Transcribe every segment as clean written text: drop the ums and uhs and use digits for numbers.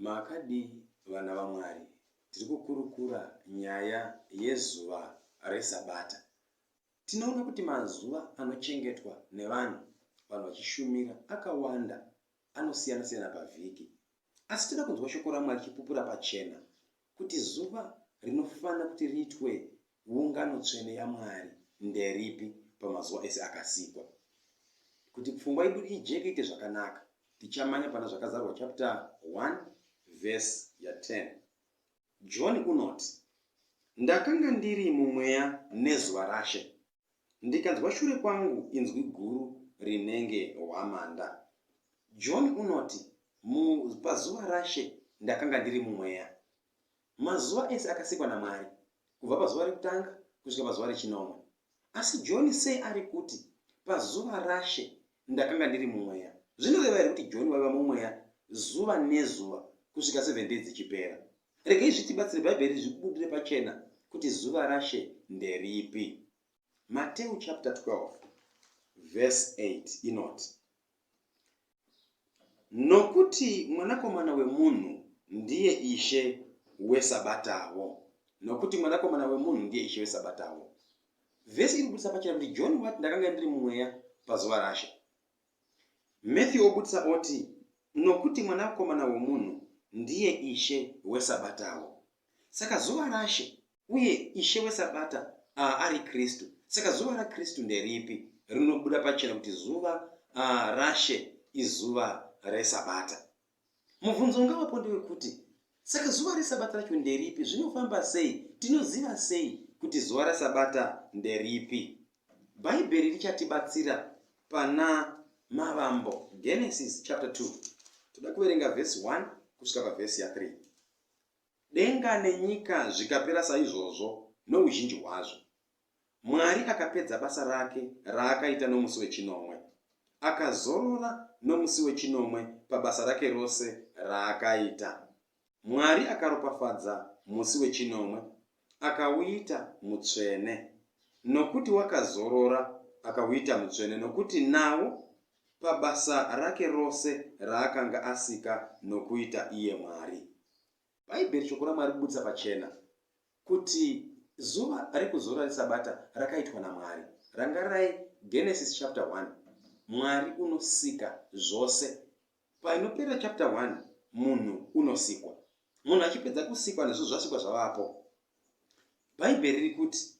Makadi vana vaMwari, tiri kukurukura nyaya yezuva reSabata. Tinoona kuti mazuva anochengetwa nevanhu vachishumira akawanda, anosiyana siyana pavhiki. Asi tinoda kunzwa shoko raMwari chipupura pachena kuti zuva rinofanira kuti riitwe ungano tsvene yaMwari nderipi pamazuva ese akasikwa. Kuti pfungwa yedu ijeke ite zvakanaka, tichamanya pana zvakazarwa chapter 1 verse 10. John unoti, ndakanga ndiri mumweya nezuva raShe, ndikanzwa shure kwangu inzwi guru rinenge hwamanda. John unoti, pazuva raShe ndakanga ndiri mumweya. Mazuva ese akasikwa naMwari, kubva pazuva rekutanga kusvika pazuva rechinomwe. Asi John sei ari kuti pazuva raShe ndakanga ndiri mumweya? Zvinoreva here kuti John waiva mumweya zuva nezuva kusvika 7 days dzichipera? Regai zvitibatsire Bhaibheri zvibudire pachena kuti zuva raShe nderipi. Matthew chapter 12 verse 8 inoti, nokuti mwanakomana wemunhu ndiye ishe weSabatawo. Nokuti mwanakomana wemunhu ndiye ishe weSabatawo. Vhesi iri kubudisa pachena kuti John wati ndakanga ndiri mumweya pazuva raShe. Matthew obudisa oti, nokuti mwanakomana wemunhu ndiye ishe weSabatawo. Saka zuva raShe uye ishe weSabata ari Kristu. Saka zuva raKristu nderipi? Rinobuda pachena kuti zuva raShe izuva reSabata. Mubvunzo ungawapo ndewekuti saka zuva reSabata racho nderipi? Zvinofamba sei? Tinoziva sei kuti zuva reSabata nderipi? Bhaibheri richatibatsira pana mavambo. Genesis chapter 2. Toda kuverenga verse 1 kusvika pavhesi 3. Denga nenyika zvikapera saizvozvo nouzhinji hwazvo. Mwari akapedza basa rake raakaita nomusi wechinomwe. Akazorora nomusi wechinomwe pabasa rake rose raakaita. Mwari akaropafadza musi wechinomwe akauita mutsvene, nokuti wakazorora akauita mutsvene, nokuti nawo pabasa rake rose raakanga asika nokuita iye Mwari. Bhaibheri shoko raMwari kubudisa pachena kuti zuva rekuzorora reSabata rakaitwa naMwari. Rangarirai Genesis chapter 1. Mwari unosika zvose. Painopera chapter 1 munhu unosikwa. Munhu achipedza kusikwa nezvo zvasikwa zvavapo. Bhaibheri riri kuti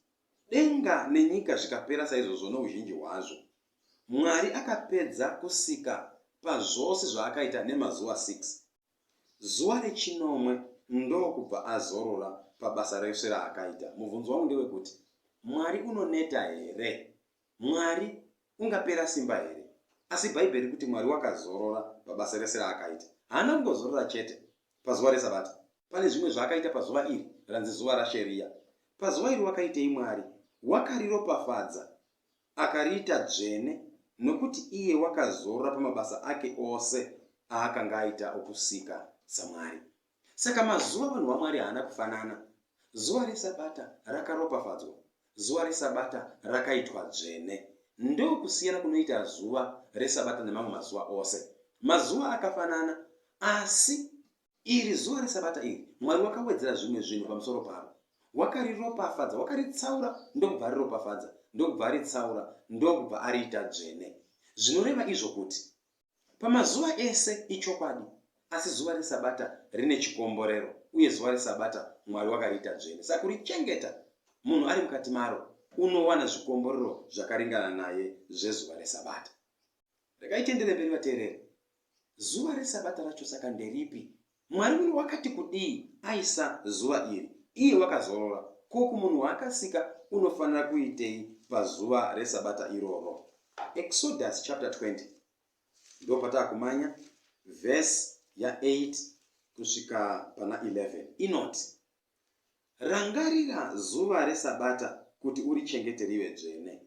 denga nenyika zvikapera saizvozvo nouzhinji hwazvo. Mwari akapedza kusika pazvose zvaakaita nemazuva 6. Zuva rechinomwe ndokubva azorora pabasa rese raakaita. Mubvunzo wangu ndewekuti Mwari unoneta here? Mwari ungapera simba here? Asi Bhaibheri kuti Mwari wakazorora pabasa rese raakaita. Haana kungozorora chete pazuva reSabata. Pane zvimwe zvaakaita pazuva iri ranzi zuva raShe. Pazuva iri wakaitei Mwari? Wakariropafadza akariita dzvene, nokuti iye wakazorora pamabasa ake ose aakanga aita okusika saMwari. Saka mazuva vanhu vaMwari haana kufanana. Zuva reSabata rakaropafadzwa, zuva reSabata rakaitwa dzvene. Ndo kusiyana kunoita zuva reSabata nemamwe mazuva ose. Mazuva akafanana, asi iri zuva reSabata iri Mwari wakawedzera zvimwe zvinhu pamusoro paro. Wakariropafadza, wakaritsaura ndokubva riropafadza, ndokubva ritsaura, ndokubva ariita dzvene. Zvinoreva izvo kuti pamazuva ese ichokwadi, asi zuva reSabata rine chikomborero, uye zuva reSabata Mwari wakariita dzvene. Saka kurichengeta munhu ari mukati maro unowana zvikomborero zvakaringana naye zvezuva reSabata. Regai tiendere mberi vateereri. Zuva reSabata racho saka nderipi? Mwari uno wakati kudii aisa zuva iri? Iye wakazorora. Koko munhu waakasika unofanira kuitei pazuva reSabata iroro? Exodus chapter 20 ndo pataakumanya verse 8 kusvika pana 11 inoti, rangarira zuva reSabata kuti urichengete rive dzvene.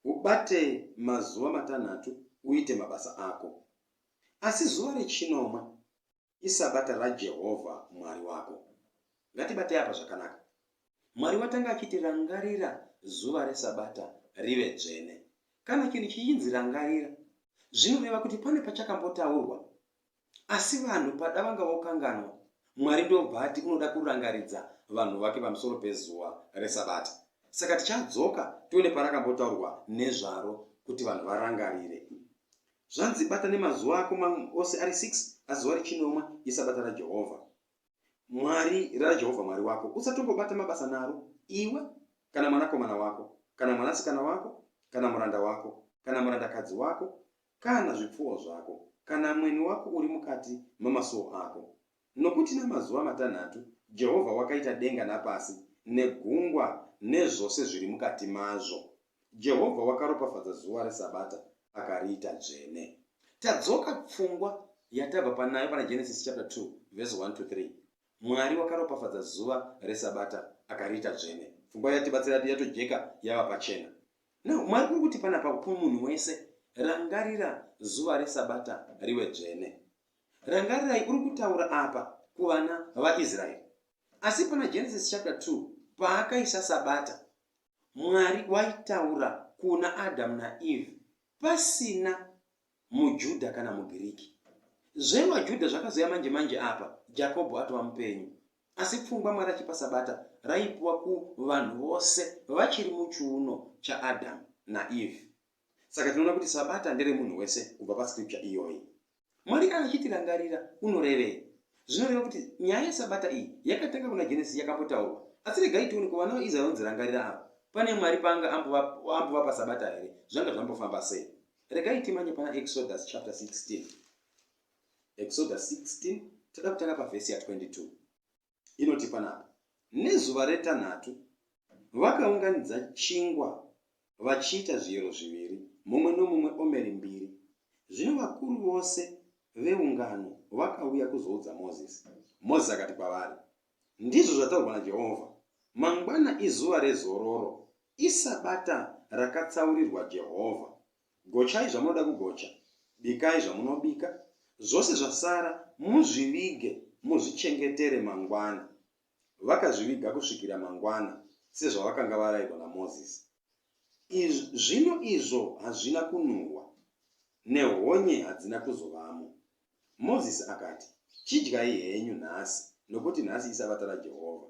Ubate mazuva matanhatu uite mabasa ako. Asi zuva rechinomwe iSabata raJehovha Mwari wako. Ngatibate apa zvakanaka. Mwari watanga achiti rangarira zuva reSabata rive dzvene. Kana chinhu chichinzi rangarira, zvinoreva kuti pane pachakambotaurwa Asi vanhu pada vanga vokanganwa, Mwari ndobva ati unoda kurangaridza vanhu vake pamusoro pezuva reSabata. Saka tichadzoka tione parakambotaurwa nezvaro kuti vanhu varangarire. Zvanzi bata nemazuva ako ose ari 6 asi zuva rechinomwe iSabata raJehovha. Mwari raJehovha Mwari wako. Usatombobata mabasa naro, iwe kana mwanakomana wako, kana mwanasikana wako, kana muranda wako, kana murandakadzi wako, kana zvipfuwo zvako, kana mweni wako uri mukati mamasuo ako. Nokuti namazuva matanhatu Jehovha wakaita denga napasi, negungwa nezvose zviri mukati mazvo. Jehovha wakaropafadza zuva reSabata akariita dzvene. Tadzoka pfungwa yatabva panayo pana Genesis chapter 2 verse 1 to 3. Mwari wakaropafadza zuva reSabata akariita dzvene. Pfungwa yatibatsira yatojeka yava pachena. Now Mwari kuri kuti panapa munhu wese rangarira zuva reSabata riwe dzvene. Rangarirai uri kutaura apa kuvana vaIsraeri. Asi pana Genesis chapter 2 paakaisa Sabata, Mwari waitaura kuna Adam naEve pasina muJudha kana muGiriki. ZvevaJudha zvakazoya manje apa Jakobho atova mupenyu. Asi pfungwa Mwari achipa Sabata raipiwa kuvanhu vose vachiri muchiuno chaAdam naEve. Saka tinoona kuti Sabata ndere munhu wese kubva pascripture iyoyi. Mwari kana achitirangarira unorevei? Zvinoreva kuti nyaya yeSabata iyi yakatanga kuna Genesis yakambotaurwa. Asi regai tione kuvana vaIsraeri vanzirangarira apa. Pane Mwari panga ambovapa Sabata here? Zvanga zvambofamba sei? Regai timanye pana Exodus chapter 16. Exodus 16 tada kutanga pavhesi ya 22. Inoti panapa, nezuva retanhatu vakaunganidza chingwa vachiita zviyero zviviri, mumwe nomumwe omeri 2. Zvino vakuru vose veungano vakauya kuzoudza Mozisi. Mozisi akati kwavari, ndizvo zvataurwa naJehovha, mangwana izuva rezororo, iSabata rakatsaurirwa Jehovha. Gochai zvamunoda kugocha, bikai zvamunobika, zvose zvasara muzvivige muzvichengetere mangwana. Vakazviviga kusvikira mangwana sezvavakanga varayirwa naMozisi. Zvino izvo hazvina kunhuhwa, nehonye hadzina kuzovamo. Mozisi akati, chidyai henyu nhasi, nokuti nhasi iSabata raJehovha.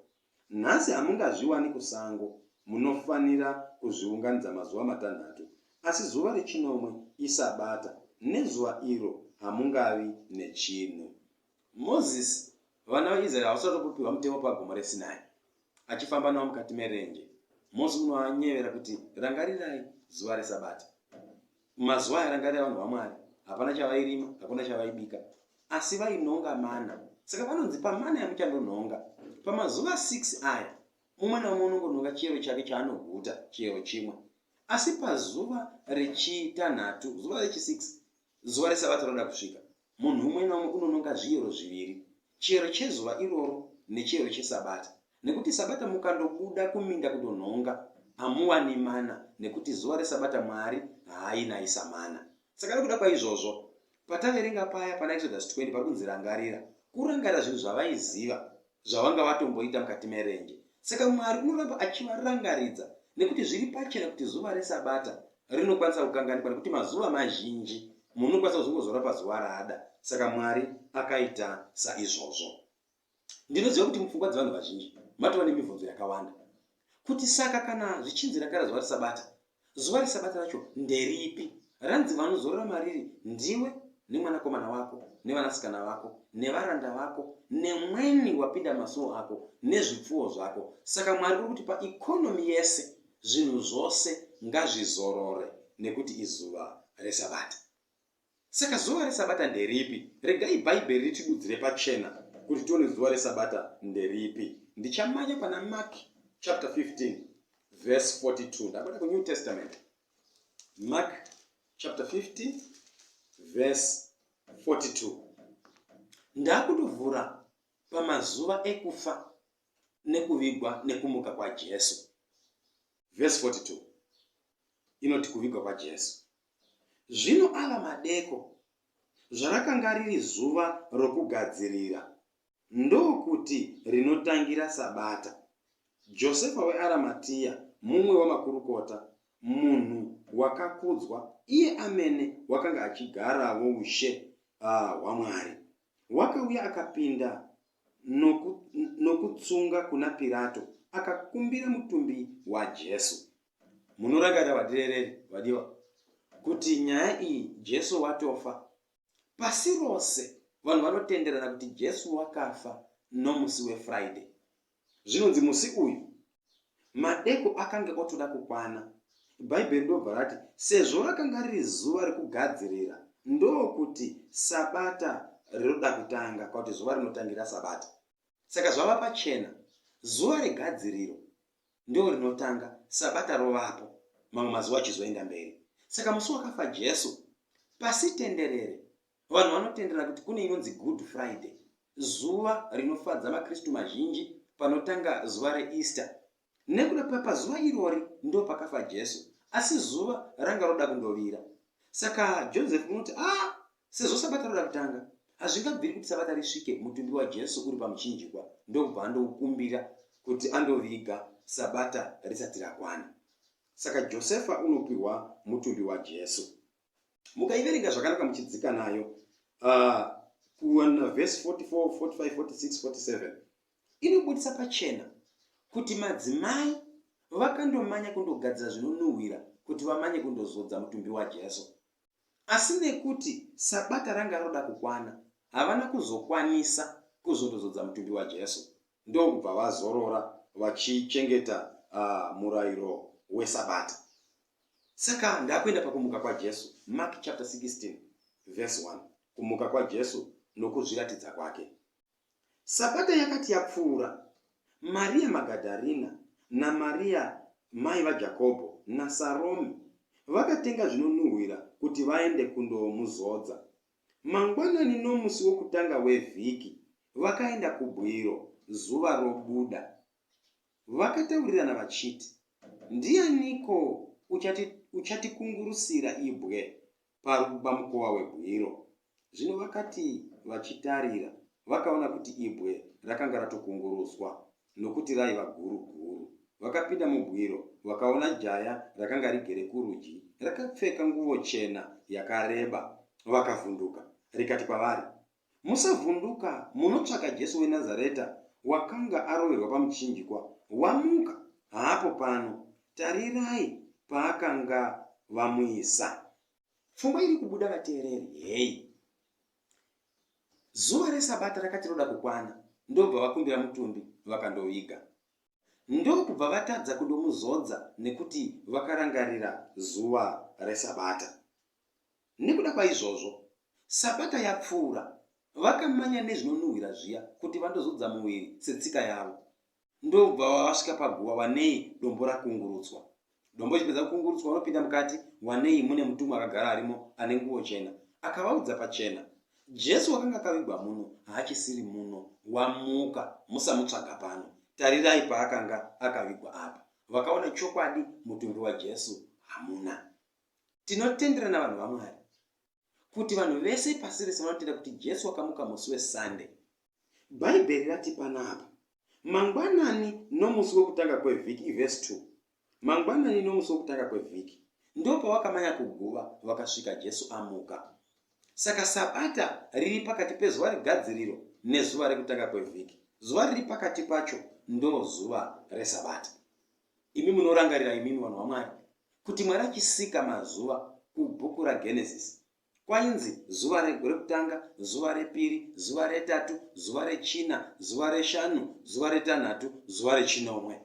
Nhasi hamungazviwani kusango, munofanira kuzviunganidza mazuva matanhatu. Asi zuva rechinomwe iSabata, nezuva iro hamungavi nechinhu. Mozisi, vana vaIsraeri havasatopiwa mutemo pagomo reSinai, achifamba navo mukati merenje. Mozisi unovanyevera kuti rangarirai zuva reSabata. Mazuva airangarira vanhu vaMwari, hapana chavairima, hakuna chavaibika, asi vainhonga mana. Saka vanonzi pamana yamuchandonhonga, pamazuva 6 aya, mumwe namumwe unongonhonga chiyero chake chaanoguta, chiyero chimwe. Asi pazuva rechitanhatu, zuva rechi6, zuva reSabata roda kusvika, munhu umwe namumwe unonhonga zviyero zviviri, chiyero chezuva iroro nechiyero cheSabata. Nekuti Sabata mukandobuda kuminda kundonhonga, hamuwani mana, nekuti zuva reSabata Mwari haainaisa mana. Saka nekuda kwaizvozvo, pataverenga paya pana Exodus 20 pari kunzirangarira, kurangarira zvinhu zvavaiziva, zvavanga vatomboita mukati merenje. Saka Mwari unoramba achivarangaridza, nekuti zviri pachena kuti zuva reSabata rinokwanisa kukanganikwa, nekuti mazuva mazhinji munhu unokwanisa kuzongozora pazuva raada. Saka Mwari akaita saizvozvo. Ndinoziva kuti mupfungwa dzevanhu vazhinji matova nemibvunzo yakawanda, kuti saka kana zvichinzirangarira zuva reSabata racho nderipi? Ranzi vanozorora mariri ndiwe nemwanakomana wako, nevanasikana vako, nevaranda vako, nemweni wapinda masuo ako, nezvipfuwo zvako. Saka Mwari uri kuti paikonomi yese zvinhu zvose ngazvizorore, nekuti izuva reSabata. Saka zuva reSabata nderipi? Regai Bhaibheri ritidudzire pachena kuti tione zuva reSabata nderipi. Ndichamanya pana Mark chapter 15 verse 42. Ndabada kuNew Testament. Mark chapter 15 verse 42. Ndakundovhura pamazuva ekufa nekuvigwa nekumuka kwa Jesu. Verse 42 inoti kuvigwa kwa Jesu. Zvino ava madeko, zvarakanga riri zuva rokugadzirira, ndokuti rinotangira Sabata, Josefa weArimatea, mumwe wamakurukota, munhu wakakudzwa, iye amene wakanga achigarawo ushe hwaMwari, wakauya akapinda nokutsunga kuna Pilato, akakumbira mutumbi waJesu. Munorangarira vateereri vadiwa kuti nyaya iyi Jesu watofa. Pasi rose vanhu vanotenderana kuti Jesu wakafa nomusi weFriday. Zvinonzi musi uyu madeko akanga otoda kukwana. Bhaibheri ndobva rati sezvo rakanga riri zuva rekugadzirira, ndokuti sabata rinoda kutanga, kuti zuva rinotangira sabata. Saka zvava pachena, zuva regadziriro ndo rinotanga, sabata rovapo, mamwe mazuva achizoenda mberi. Saka musi wakafa Jesu, pasi tenderere vanhu vanotendera kuti kune inonzi Good Friday, zuva rinofadza vaKristu mazhinji panotanga zuva reEaster. Nekuda pazuva irori ndo pakafa Jesu, asi zuva ranga roda kundovira. Saka Joseph unoti sezvo sabata roda kutanga, hazvingabviri kuti sabata risvike mutumbi waJesu uri pamuchinjikwa ndobva andoukumbira kuti andoviga sabata risati rakwana. Saka Josefa unopiwa mutumbi waJesu. Mukaiverenga zvakanaka muchidzika nayo kuwana verse 44, 45, 46, 47 inobudisa pachena kuti madzimai vakandomanya kundogadzira zvinonhuhwira kuti vamanye kundozodza mutumbi waJesu. Asi nekuti sabata ranga roda kukwana, havana kuzokwanisa kuzondozodza mutumbi waJesu, ndokubva vazorora vachichengeta murayiro wesabata. Saka ndakuenda pakumuka kwaJesu, Mark chapter 16 verse 1, kumuka kwaJesu nokuzviratidza kwake. Sabata yakati yapfuura, Maria Magadharina naMaria mai vaJakobho naSarome vakatenga zvinonhuhwira kuti vaende kundomuzodza. Mangwanani nomusi wokutanga wevhiki vakaenda kubwiro zuva robuda. Vakataurirana vachiti, ndianiko uchatikungurusira ibwe pamukova webwiro? Zvino vakati vachitarira, vakaona kuti ibwe rakanga ratokunguruswa nokuti raiva guru guru. Vakapinda mubwiro, vakaona jaya rakanga rigere kurudyi, rakapfeka nguo chena yakareba. Vakavhunduka, rikati kwavari, musavhunduka, munotsvaka Jesu weNazareta wakanga aroverwa pamuchinjikwa. Wamuka hapo pano, tarirai paakanga vamuisa. Pfungwa iri kubuda vateereri, zuva resabata rakati roda kukwana, ndobva vakumbira mutumbi vakandoviga. Ndokubva vatadza kundomuzodza nekuti vakarangarira zuva resabata. Nekuda kwaizvozvo, sabata yapfuura, vakamanya nezvinonhuhwira zviya kuti vandozodza muviri setsika yavo. Ndobva vasvika paguva, wanei dombo rakungurutswa. Dombo chipedza kukungurutswa, vanopinda mukati, wanei mune mutumwa akagara arimo ane nguo chena. Akavaudza pachena, Jesu wakanga akavigwa muno haachisiri muno, wamuka, musamutsvaga pano. Tarirai paakanga akavigwa apa. Vakaona chokwadi, mutumbi waJesu hamuna. Tinotenderana vanhu vaMwari kuti vanhu vese pasi rese vanotenda kuti Jesu wakamuka musi weSunday. Bhaibheri rati panapa, mangwanani nomusi wokutanga kwevhiki, verse 2. Mangwanani nomusi wokutanga kwevhiki ndo pavakamanya kuguva, vakasvika Jesu amuka. Saka sabata riri pakati pezuva regadziriro nezuva rekutanga kwevhiki. Zuva riri pakati pacho ndo zuva resabata. Imi munorangarira, imimi vanhu vaMwari, kuti Mwari achisika mazuva kubhuku raGenesis, kwainzi zuva rekutanga, zuva repiri, zuva retatu, zuva rechina, zuva reshanu, zuva retanhatu, zuva rechinomwe.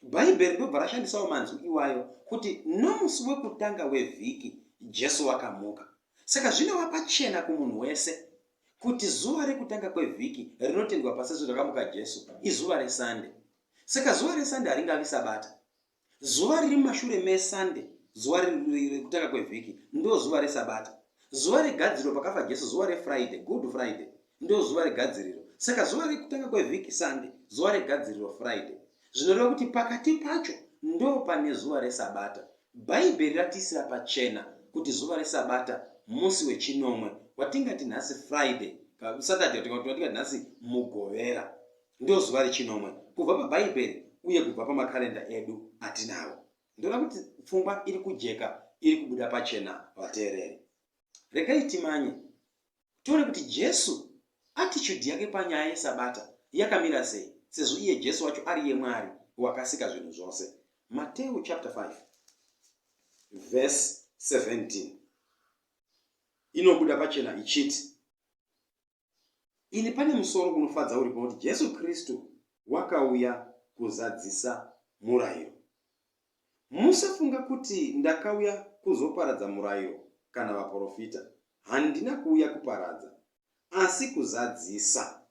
Bhaibheri ndobva rashandisawo manzwi iwayo kuti nomusi wekutanga wevhiki Jesu wakamuka. Saka zvinova pachena kumunhu wese kuti zuva rekutanga kwevhiki rinotendwa paseso rakamuka Jesu izuva reSunday. Saka zuva reSunday haringavi sabata. Zuva riri mashure meSunday, zuva rekutanga kwevhiki, ndo zuva resabata. Zuva regadziriro pakafa Jesu, zuva reFriday, Good Friday, ndo zuva regadziriro. Saka zuva rekutanga kwevhiki Sunday, zuva regadziriro Friday. Zvinoreva kuti pakati pacho ndo pane zuva resabata. Bhaibheri ratisira pachena kuti zuva resabata musi wechinomwe, watingati nhasi Friday, Saturday watingati nhasi Mugovera, ndo zuva rechinomwe kubva paBhaibheri uye kubva pamakarenda edu atinawo. Ndinoda kuti pfungwa iri kujeka, iri kubuda pachena vateereri. Regai timanye tione kuti Jesu attitude yake panyaya yesabata yakamira sei, sezvo iye Jesu wacho ari yeMwari wakasika zvinhu zvose. Matthew chapter 5 verse 17 inobuda pachena ichiti, ini pane musoro unofadza uripo kuti Jesu Kristu wakauya kuzadzisa murayiro. Musafunga kuti ndakauya kuzoparadza murayiro kana vaprofita. Handina kuuya kuparadza, asi kuzadzisa.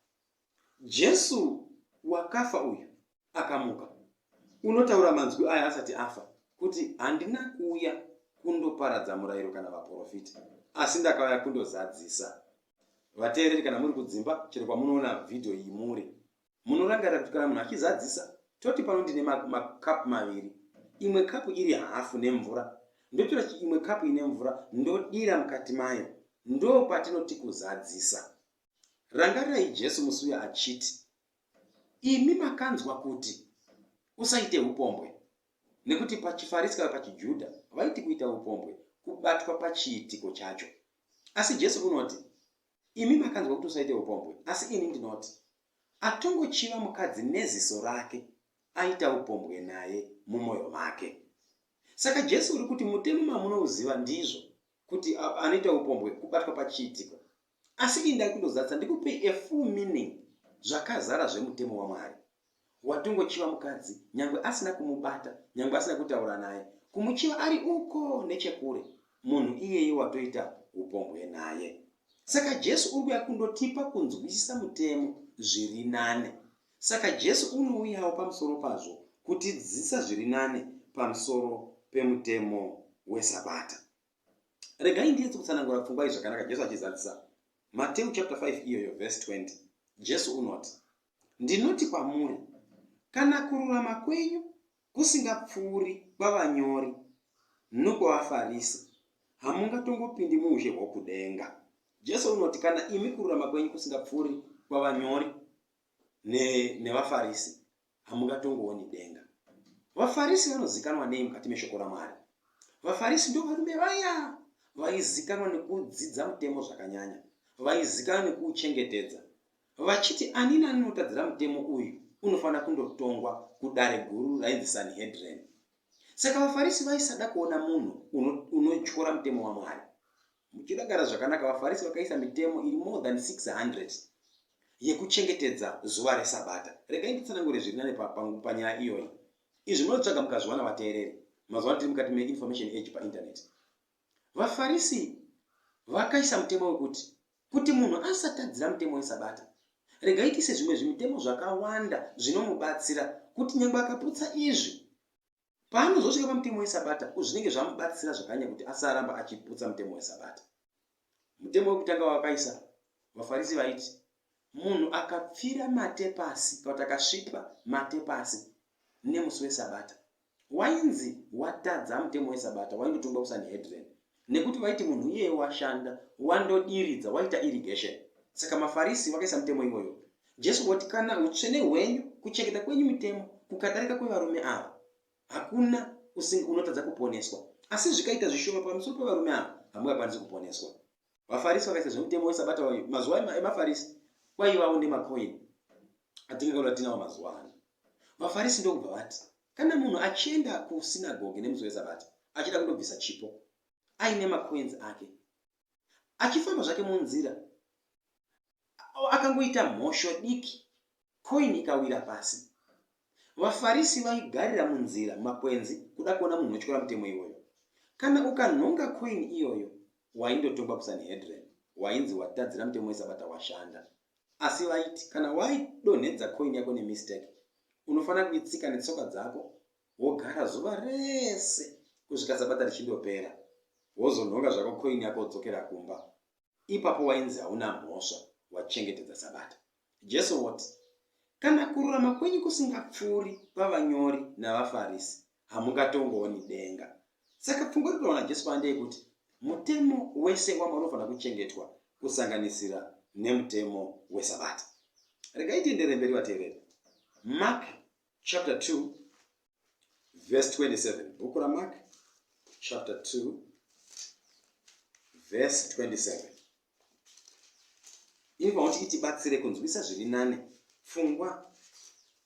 Jesu wakafa uyu akamuka, unotaura manzwi aya asati afa kuti handina kuuya kundoparadza murayiro kana vaprofita, asi ndakauya kundozadzisa. Vateereri, kana muri kudzimba, chero kwamunoona vhidhiyo iyi muri, munorangarira kuti kana munhu achizadzisa, toti pano ndine makapu maviri, imwe kapu iri hafu nemvura, ndotora imwe kapu ine mvura ndodira mukati mayo, ndo patinoti kuzadzisa. Rangarirai Jesu musi uya achiti, imi makanzwa kuti usaite upombwe, nekuti pachiFarisi kana pachiJudha vaiti kuita upombwe kubatwa pachiitiko chacho. Asi Jesu unoti, imi makanzwa kuti usaite upombwe, asi ini ndinoti, atongochiva mukadzi neziso rake aita upombwe naye mumwoyo make. Saka Jesu uri kuti mutemo mamunouziva ndizvo kuti anoita upombwe kubatwa pachiitiko, asi ini ndari kundozadzisa ndikupe a full meaning zvakazara zvemutemo waMwari. Watongochiva mukadzi nyangwe asina kumubata, nyangwe asina kutaura naye, kumuchiva ari uko nechekure, munhu iyeye watoita upombwe naye. Saka Jesu uri kundotipa kunzwisisa mutemo zviri nane. Saka Jesu unouyawo pamusoro pazvo kutidzidzisa zviri nane pamusoro pemutemo weSabata. Regai ndiedze kutsanangura pfungwa izvi zvakanaka Jesu achizadzisa. Matthew chapter 5 iyoyo verse 20. Jesu unoti, ndinoti kwamuri, kana kururama kwenyu kusingapfuuri kwavanyori nokwavaFarisi, hamungatongopindi muushe hwokudenga. Jesu unoti kana imi kururama kwenyu kusingapfuuri kwavanyori nevaFarisi, hamungatongooni denga. VaFarisi vanozikanwa nei mukati meshoko raMwari? VaFarisi ndo varume vaya vaizikanwa nekudzidza mutemo zvakanyanya, vaizikanwa nekuuchengetedza, vachiti ani nani anotadzira mutemo uyu unofanira kundotongwa kudare guru rainzi Sanhedrin. Saka vaFarisi vaisada kuona munhu unotyora mutemo waMwari. Muchidagara zvakanaka, vaFarisi vakaisa mitemo iri more than 600 yekuchengetedza zuva reSabata. Regai nditsanangure zviri nane panyaya iyoyi. Izvi munotsvaga mukazviwana vateereri. Mazuva tiri mukati me-information age painternet. VaFarisi vakaisa mutemo wekuti munhu asatadzira mutemo weSabata, regai tiise zvimwe zvimitemo zvakawanda zvinomubatsira kuti nyangwe akaputsa izvi, paanozosvika pamutemo weSabata zvinenge zvamubatsira zvakanyanya kuti asaramba achiputsa mutemo weSabata. Mutemo wekutanga wakaisa, vaFarisi vaiti munhu akapfira mate pasi, kana kuti akasvipa mate pasi nemusi weSabata, wainzi watadza mutemo weSabata, waindotongwa kuSanhedrin, nekuti vaiti munhu iyeye washanda, wandodiridza, waita irrigation. Saka maFarisi vakaisa mutemo iwoyo. Jesu wati kana utsvene hwenyu, kuchengeta kwenyu mitemo, kukadarika kwevarume ava, hakuna unotadza kuponeswa. Asi zvikaita zvishoma pamusoro pevarume ava, hamungakwanisi kuponeswa. VaFarisi vakaisa zvemutemo weSabata wayo. Mazuva emaFarisi kwaivawo nemakoini atingaona tinawo mazuva ano. VaFarisi ndokubva vati kana munhu achienda kusinagoge nemusi weSabata achida kundobvisa chipo aine macoins ake, achifamba zvake munzira, akangoita mhosho diki, koini ikawira pasi, vaFarisi vaigarira munzira makwenzi kuda kuona munhu unotyora mutemo iwoyo. Kana ukanhonga koini iyoyo, waindotongwa kuSanhedrin, wainzi watadzira mutemo weSabata, washanda. Asi vaiti kana waidonhedza koini yako nemistake, unofanira kuitsika netsoka dzako wogara zuva rese kusvika Sabata richindopera, wozonhonga zvako koini yako wodzokera kumba. Ipapo wainzi hauna mhosva, wachengetedza Sabata. Jesu wati kana kururama kwenyu kusingapfuuri kwavanyori navaFarisi, hamungatongooni denga. Saka pfungwa rinoona Jesu pandeyekuti mutemo wese waMwari unofanira kuchengetwa, kusanganisira nemutemo weSabata. Regai tiendere mberi vateereri. Mark chapter 2 verse 27. Bhuku raMark chapter 2 verse 27. inobva kuti itibatsire kunzwisa zviri nane pfungwa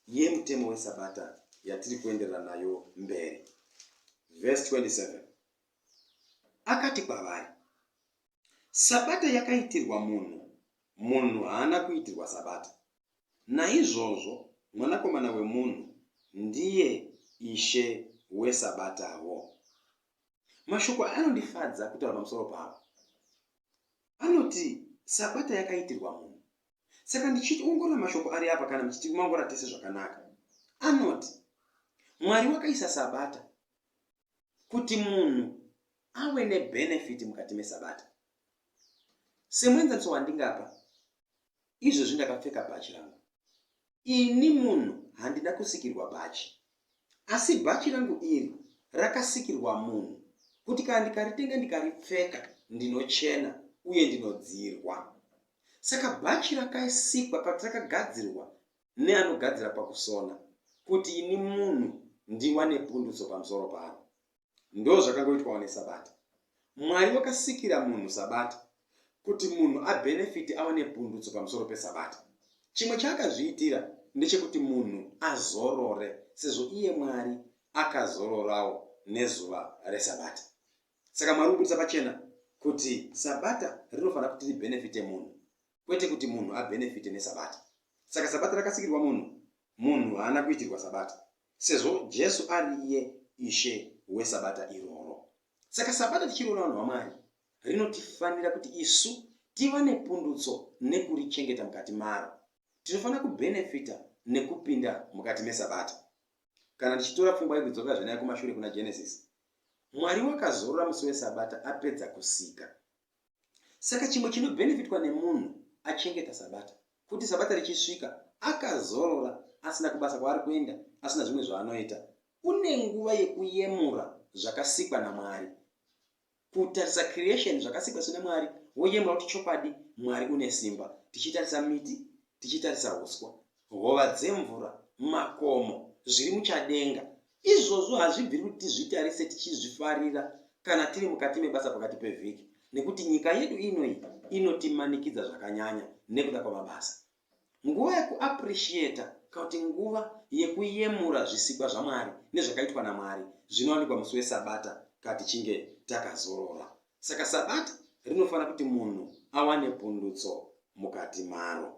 yemutemo wesabata yatiri kuenderera nayo mberi. Verse 27. Akati kwavari, sabata yakaitirwa munhu, munhu haana kuitirwa sabata. Naizvozvo mwanakomana wemunhu ndiye ishe wesabatawo. Mashoko anondifadza kutaura pamusoro pavo. Anoti sabata yakaitirwa munhu. Saka ndichiongorora mashoko ari apa kana muchitingongora tese zvakanaka. Anoti Mwari wakaisa sabata kuti munhu ave nebenefit mukati mesabata. Semuenzaniso wandingapa, izvozvi ndakapfeka bhachi rangu. Ini munhu handina kusikirwa bhachi, asi bhachi rangu iri rakasikirwa munhu kuti kana ndikaritenga ndikaripfeka ndinochena uye ndinodzirwa. Saka bhachi rakasikwa kuti rakagadzirwa neanogadzira pakusona kuti ini munhu ndiwane pundutso pamusoro paro. Ndo zvakangoitwawo nesabata. Mwari wakasikira munhu sabata kuti munhu abenefiti awane pundutso pamusoro pesabata. Chimwe chaakazviitira ndechekuti munhu azorore, sezvo iye Mwari akazororawo nezuva resabata. Saka Mwari kubudisa pachena kuti sabata rinofanira kuti ribenefite munhu, kwete kuti munhu abenefite nesabata. Saka sabata rakasikirwa munhu, munhu haana kuitirwa sabata, sezvo Jesu ari iye ishe wesabata iroro. Saka sabata tichirona vanhu vaMwari rinotifanira kuti isu tiwane pundutso nekurichengeta mukati maro. Tinofanira kubenefita nekupinda mukati mesabata. Kana ndichitora pfungwa yekudzoka zvanayo kumashure kuna Genesis, Mwari wakazorora musi wesabata apedza kusika. Saka chimwe chinobenefitwa nemunhu achengeta sabata, kuti sabata richisvika akazorora asina kubasa kwaari kuenda, asina zvimwe zvaanoita, une nguva yekuyemura zvakasikwa naMwari. Kutarisa creation zvakasikwa sina Mwari, woyemura kuti chokwadi Mwari une simba. Tichitarisa miti, tichitarisa uswa, hova dzemvura, makomo, zviri muchadenga, izvozvo hazvibviri kuti tizvitarise tichizvifarira kana tiri mukati mebasa pakati pevhiki, nekuti nyika yedu inoyi inotimanikidza zvakanyanya nekuda kwamabasa. Nguva yekuappreciata kana kuti nguva yekuyemura zvisikwa zvaMwari nezvakaitwa naMwari zvinowanikwa musi wesabata kana tichinge takazorora. Saka sabata rinofanira kuti munhu awane pundutso mukati maro.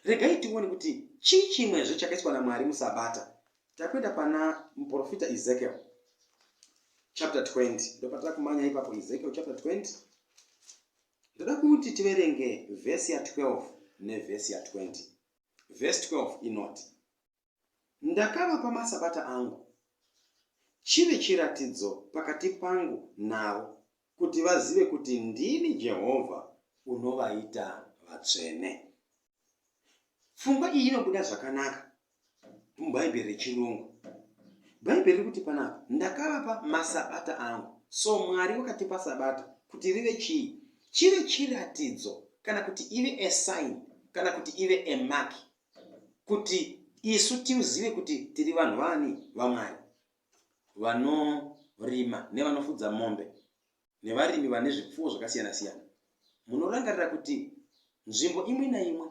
Regai tione kuti chii chimwezve chakaiswa naMwari musabata. Takwenda pana muprofita Ezekiel chapter 20. Ndopataka kumanya ipapo Ezekiel chapter 20. Ndoda kuti tiverenge verse ya 12 neverse ya 20. Verse 12 inoti, ndakavapa masabata angu chive chiratidzo pakati pangu navo, kuti vazive kuti ndini Jehovha unovaita vatsvene. Pfungwa iyi inobuda zvakanaka mubhaibheri rechirungu. Bhaibheri riri kuti panapa ndakavapa masabata angu. So Mwari wakatipa sabata kuti rive chii? Chive chiratidzo, kana kuti ive a sign, kana kuti ive a mark, kuti isu tiuzive kuti tiri vanhu vani vaMwari, vanorima nevanofudza mombe nevarimi vane zvipfuwo zvakasiyana siyana. Munorangarira kuti nzvimbo imwe naimwe,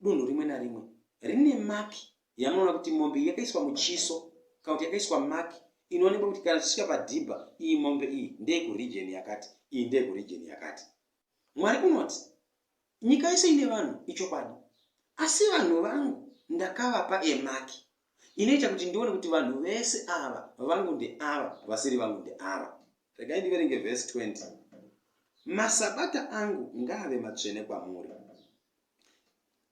dunhu rimwe narimwe rine maki yamunoona kuti mombe yakaiswa muchiso, kana kuti yakaiswa maki inoonekwa kuti kana tichisvika padhibha, iyi mombe iyi ndeye kuregion yakati, iyi ndeye kuregion yakati. Mwari unoti nyika yese ine vanhu ichokwadi, asi vanhu vangu ndakavapa emaki inoita kuti ndione kuti vanhu vese ava vangu ndeava, vasiri vangu ndeava. Regai ndiverenge verse 20. Masabata angu ngaave matsvene kwamuri,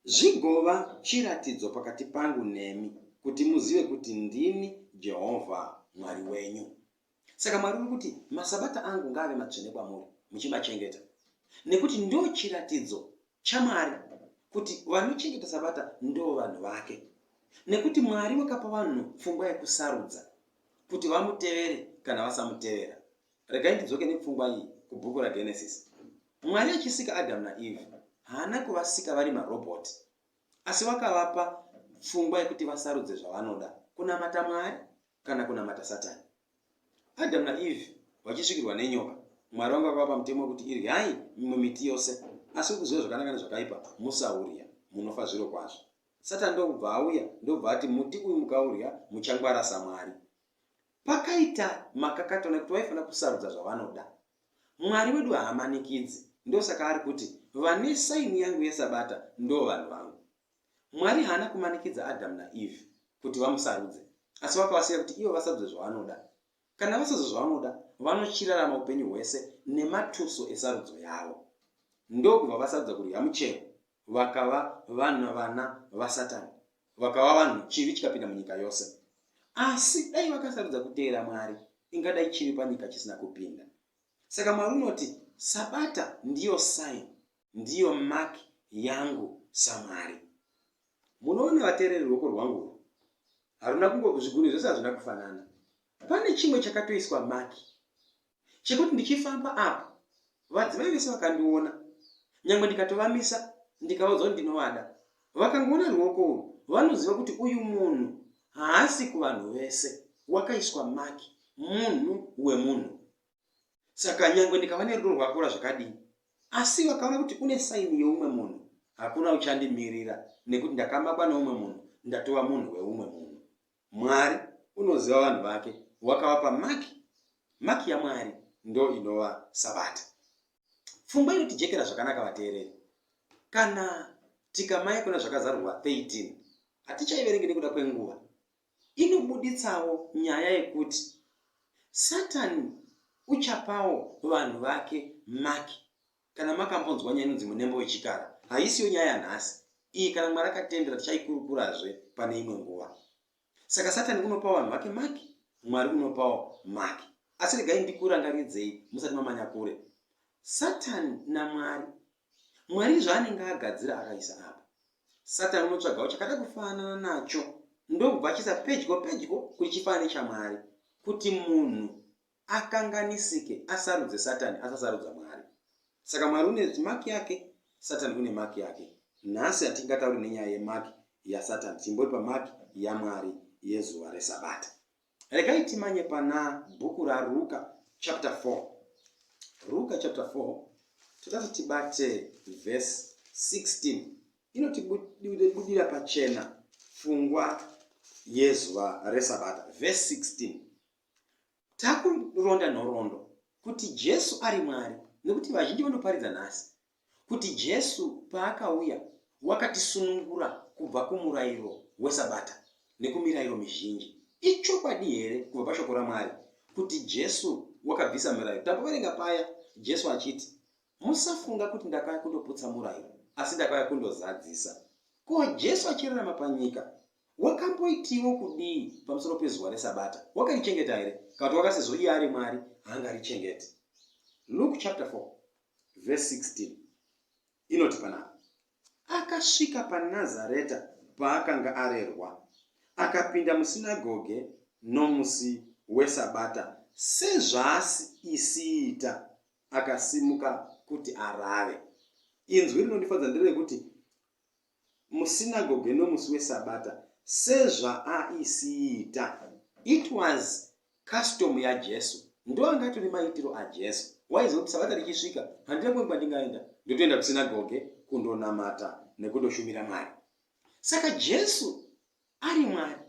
zvigova chiratidzo pakati pangu nemi, kuti muzive kuti ndini Jehovha Mwari wenyu. Saka Mwari uri kuti masabata angu ngaave matsvene kwamuri, muchimachengeta, nekuti ndo chiratidzo chaMwari kuti vanochengeta sabata ndo vanhu vake. Nekuti Mwari wakapa vanhu pfungwa yekusarudza kuti vamutevere kana vasamutevera. Regai ndidzoke nepfungwa iyi kubhuku raGenesis. Mwari achisika Adamu naEve haana kuvasika vari marobhoti, asi wakavapa pfungwa yekuti vasarudze zvavanoda, kunamata Mwari kana kunamata Satani. Adamu naEve vachisvikirwa nenyoka, Mwari wanga akavapa mutemo wekuti iryai mimwe miti yose, asi kuziva zvakanaka nezvakaipa musaurya, munofa zviro kwazvo. Satani ndokubva auya ndobva ati muti uyu mukaurya muchangwara saMwari. Pakaita makakato nekuti vaifana kusarudza zvavanoda. Mwari wedu haamanikidzi, ndosaka ari kuti vane saini yangu yeSabata ndo vanhu vangu. Mwari haana kumanikidza Adamu naEve kuti vamusarudze, asi vakavasiya kuti ivo vasarudze zvavanoda. Kana vasarudze zvavanoda, vanochirarama upenyu hwese nematuso esarudzo yavo. Ndokubva vasarudza kudya muchero, vakava vana vaSatani, vakava vanhu chivi chikapinda munyika yose. Asi dai vakasarudza kuteera Mwari, ingadai chivi panyika chisina kupinda. Saka Mwari unoti Sabata ndiyo sign, ndiyo mark yangu saMwari. Munoona vateereri ruoko rwangu haruna zvigunwe zvose hazvina kufanana. Pane chimwe chakatoiswa maki chekuti ndichifamba apo vadzimai vese vakandiona, nyangwe ndikatovamisa ndikavaudza kuti ndinovada, vakangoona ruoko urwu vanoziva kuti uyu munhu haasi kuvanhu vese, wakaiswa maki, munhu wemunhu. Saka nyangwe ndikava nerudo rwakura zvakadii, asi vakaona kuti une saini yeumwe munhu, hakuna uchandimirira, nekuti ndakamakwa neumwe munhu, ndatova munhu weumwe munhu. Mwari unoziva vanhu vake, wakavapa maki. Maki yaMwari ndo inova Sabata. Pfungwa inotijekera zvakanaka vateereri. Kana tikamai kuna zvakazarurwa 13, hatichaiverengi nekuda kwenguva, inobuditsawo nyaya yekuti Satani uchapawo vanhu vake maki. Kana makambonzwa nyaya inonzi munembo wechikara, haisiyo nyaya yanhasi. Iyi kana Mwari akatendera tichaikurukurazve pane imwe nguva. Saka Satani unopawo vanhu vake maki, Mwari unopawo maki. Asi regai ndikurangaridzei musati mamanya kure. Satani naMwari, Mwari zvaanenge agadzira akaisa apa, Satani unotsvagawo chakada kufanana nacho, ndokubva achiisa pedyo kuchifananidzo chaMwari, kuti munhu akanganisike, asarudze Satani asasarudza Mwari. Saka Mwari une maki yake, Satani une maki yake. Nhasi hatingatauri nenyaya yemaki yaSatani, timbori pamaki yaMwari yezuva reSabata. Regai timanye pana bhuku raRuka chapter 4. Ruka chapter 4, totati tibate verse 16. Inotibudira pachena pfungwa yezuva reSabata. Verse 16. Takuronda nhoroondo kuti Jesu ari Mwari, nekuti vazhinji vanoparidza nhasi kuti Jesu paakauya wakatisunungura kubva kumurayiro weSabata nekumirayiro mizhinji. Ichokwadi here kubva pashoko raMwari kuti Jesu wakabvisa murayiro? Tamboverenga paya Jesu achiti, musafunga kuti ndakauya kundoputsa murayiro, asi ndakauya kundozadzisa. Ko Jesu achirarama panyika wakamboitiwo kudii pamusoro pezuva reSabata? Wakarichengeta here? Kana kuti wakasezvo iye ari Mwari haangarichengeti. Luke chapter 4 verse 16 inoti panapa, akasvika paNazareta paakanga arerwa, akapinda musinagoge nomusi weSabata sezvaisiita, akasimuka kuti arave. Inzwi rinondifadza nderekuti musinagoge nomusi weSabata sezvaisiita. It was custom yaJesu, ndo anga turi maitiro aJesu. Waiziva kuti Sabata richisvika handina kwemba ndingaenda, ndotoenda kusinagoge kundonamata nekundoshumira Mwari. Saka Jesu ari Mwari,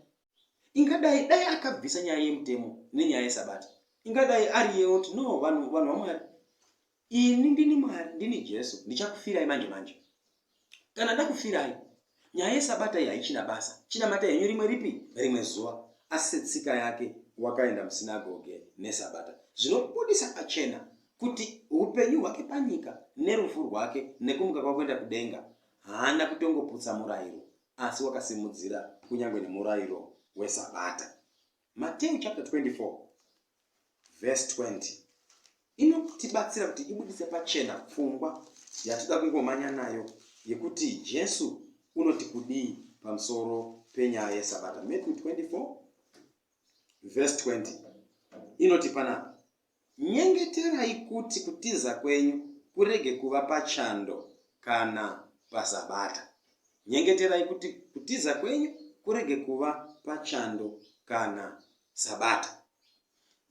ingadai dai akabvisa nyaya yemutemo nenyaya yeSabata, ingadai ari yekuti no, vanhu vaMwari, ini ndini Mwari, ndini Jesu, ndichakufirai manje. Kana ndakufirai, nyaya yeSabata iyi haichina basa, chinamata henyu rimwe ripi? Rimwe zuva. Asi tsika yake wakaenda musinagoge neSabata. Zvinobudisa pachena kuti upenyu hwake panyika nerufu rwake nekumuka kwakuenda kudenga haana kutongoputsa murayiro, asi wakasimudzira kunyange nemurayiro weSabata. Matthew chapter 24 verse 20 inotibatsira kuti ibudise pachena pfungwa yatida kungomanya nayo yekuti Jesu unoti kudii pamusoro penyaya yeSabata. Matthew 24 verse 20 inoti panapa, nyengeterai kuti kutiza kwenyu kurege kuva pachando kana paSabata. Nyengeterai kuti kutiza kwenyu kurege kuva pachando kana Sabata.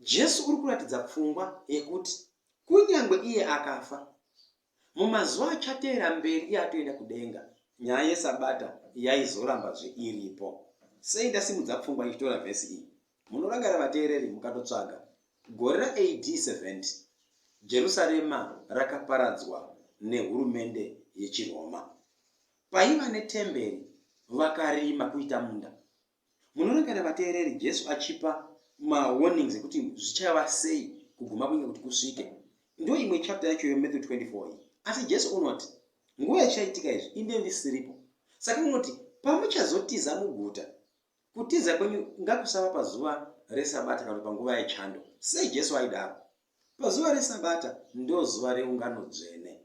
Jesu uri kuratidza pfungwa yekuti kunyangwe iye akafa, mumazuva achateera mberi yatoenda kudenga, nyaya yesabata yaizorambazve iripo. Sei ndasimudza pfungwa ichitora vhesi iyi? Munorangara vateereri mukatotsvaga gore raAD 70 Jerusarema rakaparadzwa nehurumende yechiRoma. Paiva netemberi vakarima kuita munda. Munorangara vateereri Jesu achipa mawarnings ekuti zvichava sei kuguma kwenye kuti kusvike. Ndo imwe chapter yacho yeMatthew 24 iyi. Asi Jesu unoti nguva ichaitika izvi ine isiripo. Saka unoti pamuchazotiza muguta, kutiza kwenyu ngakusava pazuva resabata kana panguva yechando. Sei Jesu aidaro? Pazuva resabata ndo zuva reungano dzvene.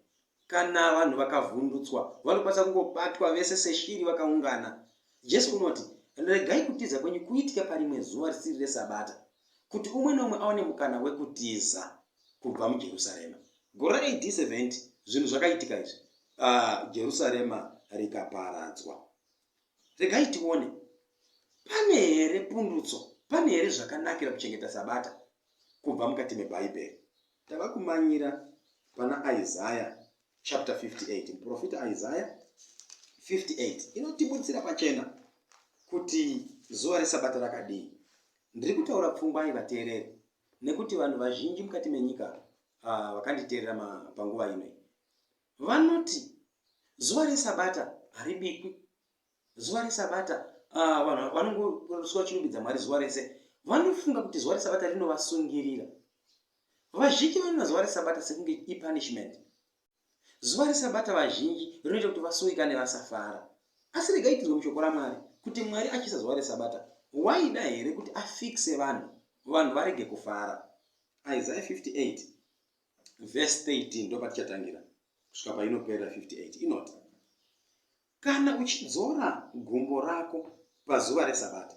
Kana vanhu vakavhundutswa vanokwanisa kungobatwa vese seshiri vakaungana. Jesu unoti regai kutiza kwenyu kuitika parimwe zuva risiri resabata, kuti umwe nomwe aone mukana wekutiza kubva muJerusarema. Gore raAD 70 zvinhu zvakaitika izvi. Jerusarema rikaparadzwa. Regai tione, pane here pundutso, pane here zvakanakira kuchengeta sabata kubva mukati mebhaibheri. Tavakumanyira pana Isaiah chapter 58. Muprofita Isaiah 58 inotibudzira pachena kuti zuva resabata rakadii. Ndiri kutaura pfungwa iyi vateereri nekuti vanhu vazhinji mukati menyika vakanditeerera panguva ino vanoti zuva resabata haribikwi. Zuva resabata vanhu vanongoswa chirumbidza Mwari zuva rese. Vanofunga kuti zuva resabata rinovasungirira. Vazhinji vanoona zuva resabata sekunge ipunishment. Zuva resabata vazhinji rinoita kuti vasungikane vasafara. Asi regai tizwe mushoko raMwari kuti Mwari achiisa zuva resabata waida here kuti afikise vanhu varege kufara. Isaiah 58 verse 13 ndo patichatangira kusvika painopera 58 inoti, kana uchidzora gumbo rako pazuva resabata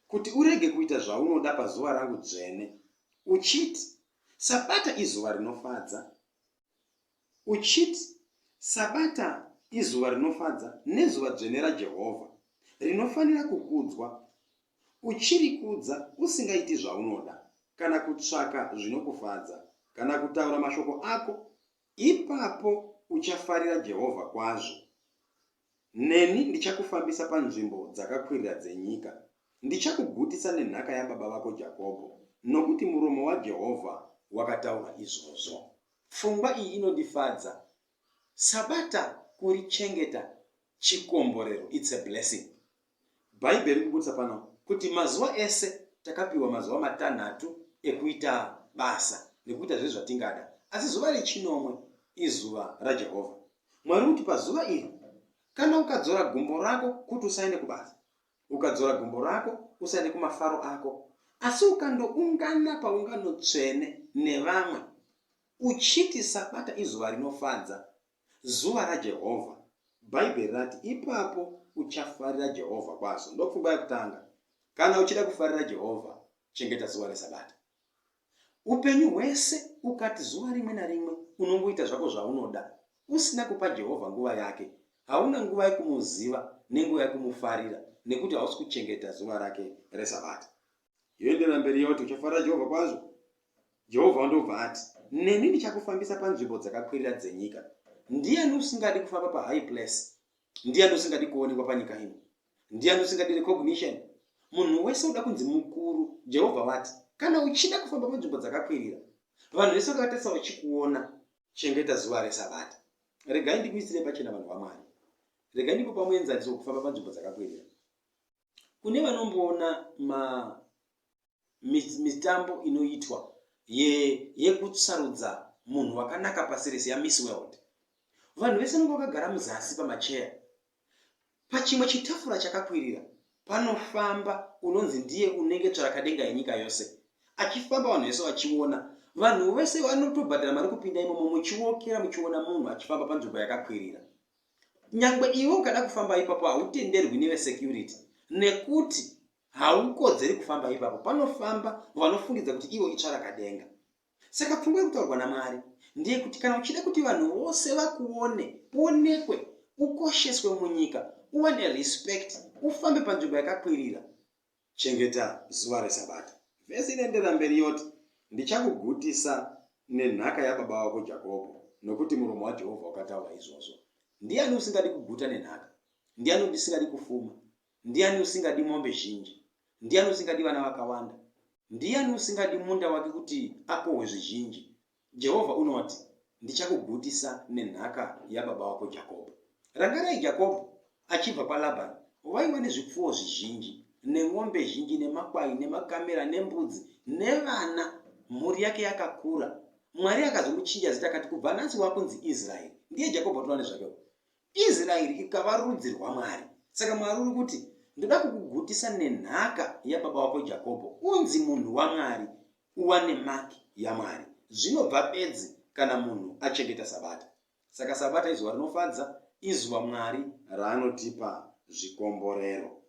kuti urege kuita zvaunoda pazuva rangu dzvene, uchiti sabata izuva rinofadza, uchiti sabata izuva rinofadza nezuva dzvene raJehovha rinofanira kukudzwa, uchirikudza usingaiti zvaunoda kana kutsvaka zvinokufadza kana kutaura mashoko ako, ipapo uchafarira Jehovha kwazvo. Neni ndichakufambisa panzvimbo dzakakwirira dzenyika, ndichakugutisa nenhaka yababa vako Jakobho, nokuti muromo waJehovha wakataura izvozvo. Pfungwa iyi inondifadza. Sabata kurichengeta chikomborero, it's a blessing. Bhaibheri rikubudisa pano kuti mazuva ese takapiwa mazuva matanhatu ekuita basa nekuita zvezvo zvatingada, asi zuva rechinomwe izuva raJehovha. Mwari kuti pazuva iri kana ukadzora gumbo rako kuti usaende kubasa, ukadzora gumbo rako usaende kumafaro ako, asi ukandoungana paungano tsvene nevamwe uchiti sabata izuva rinofadza, zuva raJehovha, Bhaibheri rati ipapo uchafarira Jehovha kwazvo. Ndopfungwa yekutanga. Kana uchida kufarira Jehovha, chengeta zuva resabata. Upenyu hwese ukati zuva rimwe narimwe unongoita zvako zvaunoda usina kupa Jehovha nguva yake, hauna nguva yekumuziva nenguva yekumufarira, nekuti hausi kuchengeta zuva rake resabata. Yoendera mberi yoti uchafarira Jehovha kwazvo. Jehovha ndobva ati, neni ndichakufambisa panzvimbo dzakakwirira dzenyika. Ndiani usingadi kufamba pahigh place? Ndiani usingadi kuonekwa panyika ino? Ndiani usingadi recognition? Munhu wese uda kunzi mukuru. Jehovha wati, kana uchida kufamba panzvimbo dzakakwirira, vanhu vese vakatarisa vachikuona, chengeta zuva resabata. Regai ndikuisire pachena vanhu vaMwari. Regai ndipo pamuenzaniso wekufamba panzvimbo dzakakwirira. Kune vanomboona mitambo inoitwa yekutsarudza munhu wakanaka pasirisi yaMiss World. Vanhu vese vanenge vakagara muzasi pamacheya. Pachimwe chitafura chakakwirira panofamba unonzi ndiye unenge tsvarakadenga yenyika yose. Achifamba vanhu vese vachiona. Vanhu vese vanotobhadhara mari kupinda imomo muchiokera muchiona munhu achifamba panzvimbo yakakwirira. Nyangwe iwe ukada kufamba ipapo hautenderwi nevesecurity, nekuti haukodzeri kufamba ipapo. Panofamba vanofungidza kuti iwo itsvarakadenga. Saka pfungwa yekutaurwa naMwari ndiye kuti kana uchida kuti vanhu vose vakuone, uonekwe, ukosheswe munyika, uwane respect, ufambe panzvimbo yakakwirira, chengeta zuva resabata. Vhesi inoendera mberi yoti, ndichakugutisa nenhaka yababa vako Jakobho, nokuti muromo waJehovha wakataura izvozvo. Ndiani usingadi kuguta nenhaka? Ndiani usingadi kufuma? Ndiani usingadi mombe zhinji? Ndiani usingadi vana vakawanda? Ndiani usingadi munda wake kuti akohwe zvizhinji? Jehovha unoti, ndichakugutisa nenhaka yababa wako Jakobho. Rangarai Jakobho achibva kwaLabhani, waiva nezvipfuwo zvizhinji, nemombe zhinji, nemakwai, nemakamera, nembudzi, nevana. Mhuri yake yakakura. Mwari akazomuchinja zita akati, kubva nhasi wakunzi Israeri. Ndiye Jakobho tinoona zvake. Israeri ikava rudzi rwaMwari. Saka Mwari uri kuti, ndoda kukugutisa nenhaka yababa wako Jakobho, unzi munhu waMwari, uwane maki yaMwari. Zvinobva bedzi kana munhu achengeta Sabata. Saka Sabata izuva rinofadza, izuva Mwari raanotipa zvikomborero.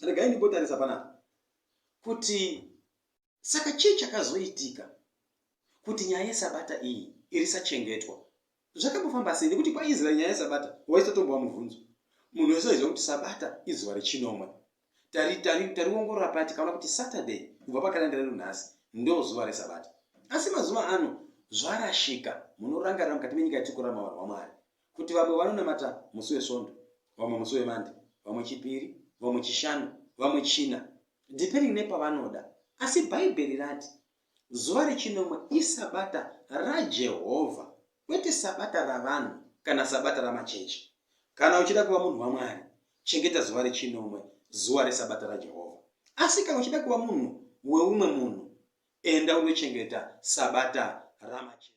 Regai ndipotarisa panapa kuti saka chii chakazoitika kuti nyaya yeSabata iyi irisachengetwa? Zvakambofamba sei? Nekuti kwaIsraeri nyaya yeSabata waisotombowa mubvunzo. Munhu wese aiziva kuti Sabata izuva rechinomwe. Tariongorora pati kaona kuti Saturday kubva pakalendera runhasi ndo zuva reSabata. Asi mazuva ano zvarashika. Munorangarira mukati menyika yatikurarama vanhu vaMwari kuti vamwe vanonamata musi wesvondo, vamwe musi wemande, vamwe chipiri, vamwe chishanu, vamwe china, depending nepavanoda. Asi Bhaibheri rati zuva rechinomwe iSabata raJehovha, kwete Sabata ravanhu kana Sabata ramachechi. Kana uchida kuva munhu waMwari, chengeta zuva rechinomwe, zuva reSabata raJehovha. Asi kana uchida kuva munhu weumwe munhu, enda unochengeta Sabata ramachechi.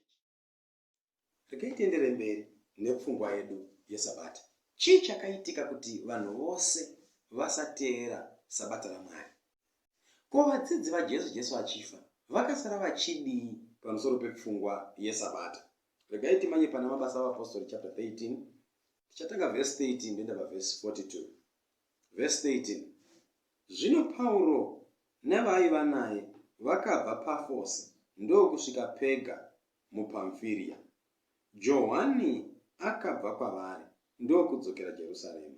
Regai tiendere mberi nepfungwa yedu yeSabata. Chii chakaitika kuti vanhu vose vasateera Sabata raMwari? Ko vadzidzi vaJesu achifa vakasara vachidii pamusoro pepfungwa yeSabata? Regai timanye pana Mabasa avaPostori chapter 13, tichatanga verse 13 ndoenda paverse 42. Verse 13. Zvino Pauro nevaiva naye vakabva Pafosi ndokusvika Pega muPamfiria. Johani akabva kwavari ndokudzokera Jerusarema.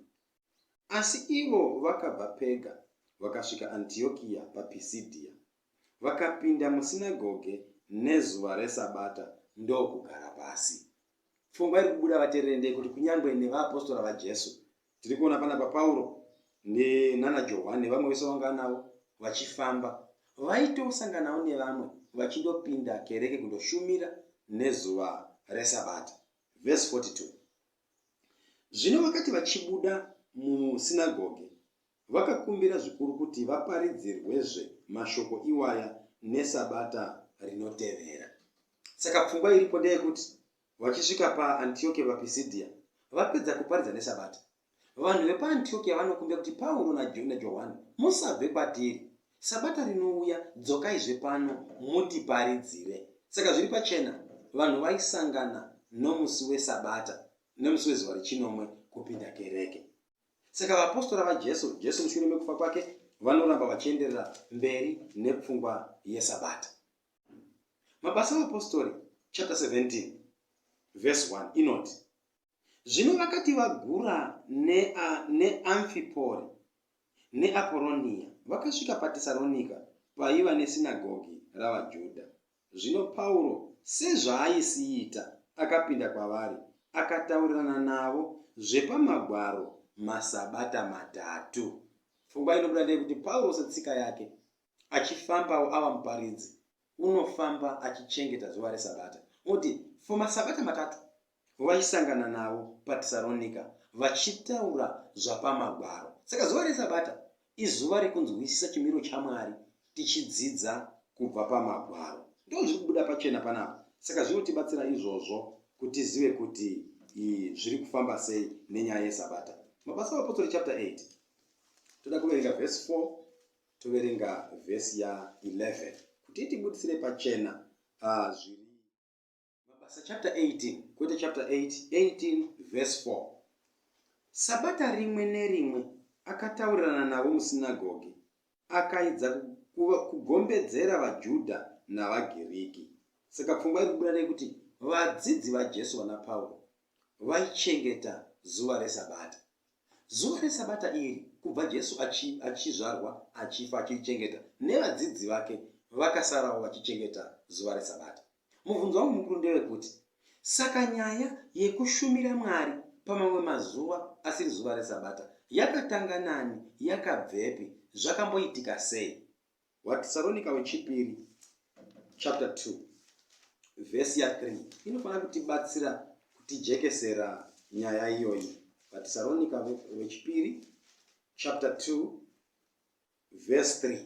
Asi ivo vakabva Pega vakasvika Antiokia paPisidia, vakapinda musinagoge nezuva reSabata ndokugara pasi. Pfungwa iri kubuda vatererende kuti kunyangwe nevaapostoli vaJesu tiri kuona panapa Pauro nana Johani vamwe vese vanga navo vachifamba, vaitosanganawo nevamwe vachindopinda kereke kundoshumira nezuva reSabata. Verse 42. Zvino vakati vachibuda musinagoge, vakakumbira zvikuru kuti vaparidzirwezve mashoko iwaya neSabata rinotevera. Saka pfungwa iripo ndeyekuti vachisvika paAntiokia paPisidia, vapedza kuparidza neSabata, vanhu vepaAntiokia vanokumbira kuti Pauro naJohani, musabve kwatiri, Sabata rinouya, dzokaizve pano mutiparidzire. Saka zviri pachena, vanhu vaisangana nomusi weSabata, nomusi wezuva rechinomwe kupinda kereke. Saka vapostori vaJesu, Jesu mushure mekufa kwake, vanoramba vachienderera mberi nepfungwa yeSabata. Mabasa avaPostori chapter 17 verse 1 inoti, zvino vakati vagura neAmfipori neAporonia, vakasvika paTesaronika paiva nesinagogi ravaJudha. Zvino Pauro sezvaaisiita akapinda kwavari, akataurirana navo zvepamagwaro maSabata matatu. Pfungwa inobuda ndeyekuti Pauro setsika yake achifambawo ava muparidzi, unofamba achichengeta zuva reSabata. Uti maSabata matatu vaisangana navo paTesaronika vachitaura zvapamagwaro. Saka zuva reSabata izuva rekunzwisisa chimiro chaMwari tichidzidza kubva pamagwaro. Ndizvo zviri kubuda pachena panapa. Saka zvinotibatsira izvozvo kuti tizive kuti zviri kufamba sei nenyaya yeSabata. Mabasa avaPostori chapter 8. Toda kuverenga verse 4, toverenga verse ya 11 kuti tibudisire pachena zviri. Mabasa chapter 18, kwete chapter 18 verse 4. Sabata rimwe nerimwe akataurirana navo musinagoge, akaedza kugombedzera vaJudha navaGiriki. Saka pfungwa iri kubuda ndeyekuti vadzidzi vaJesu vana Pauro vaichengeta zuva reSabata. Zuva reSabata iri kubva Jesu achizvarwa achifa achichengeta, nevadzidzi vake vakasarawo vachichengeta zuva reSabata. Mubvunzo wangu mukuru ndewekuti Saka nyaya yekushumira Mwari pamamwe mazuva asiri zuva reSabata yakatanga nani, yakabvepi, zvakamboitika sei? Vatesaronika wechipiri chapter 2 vhesi ya3 inofanira kutibatsira kutijekesera nyaya iyoyi. Vatesaronika wechipiri chapter 2 verse 3.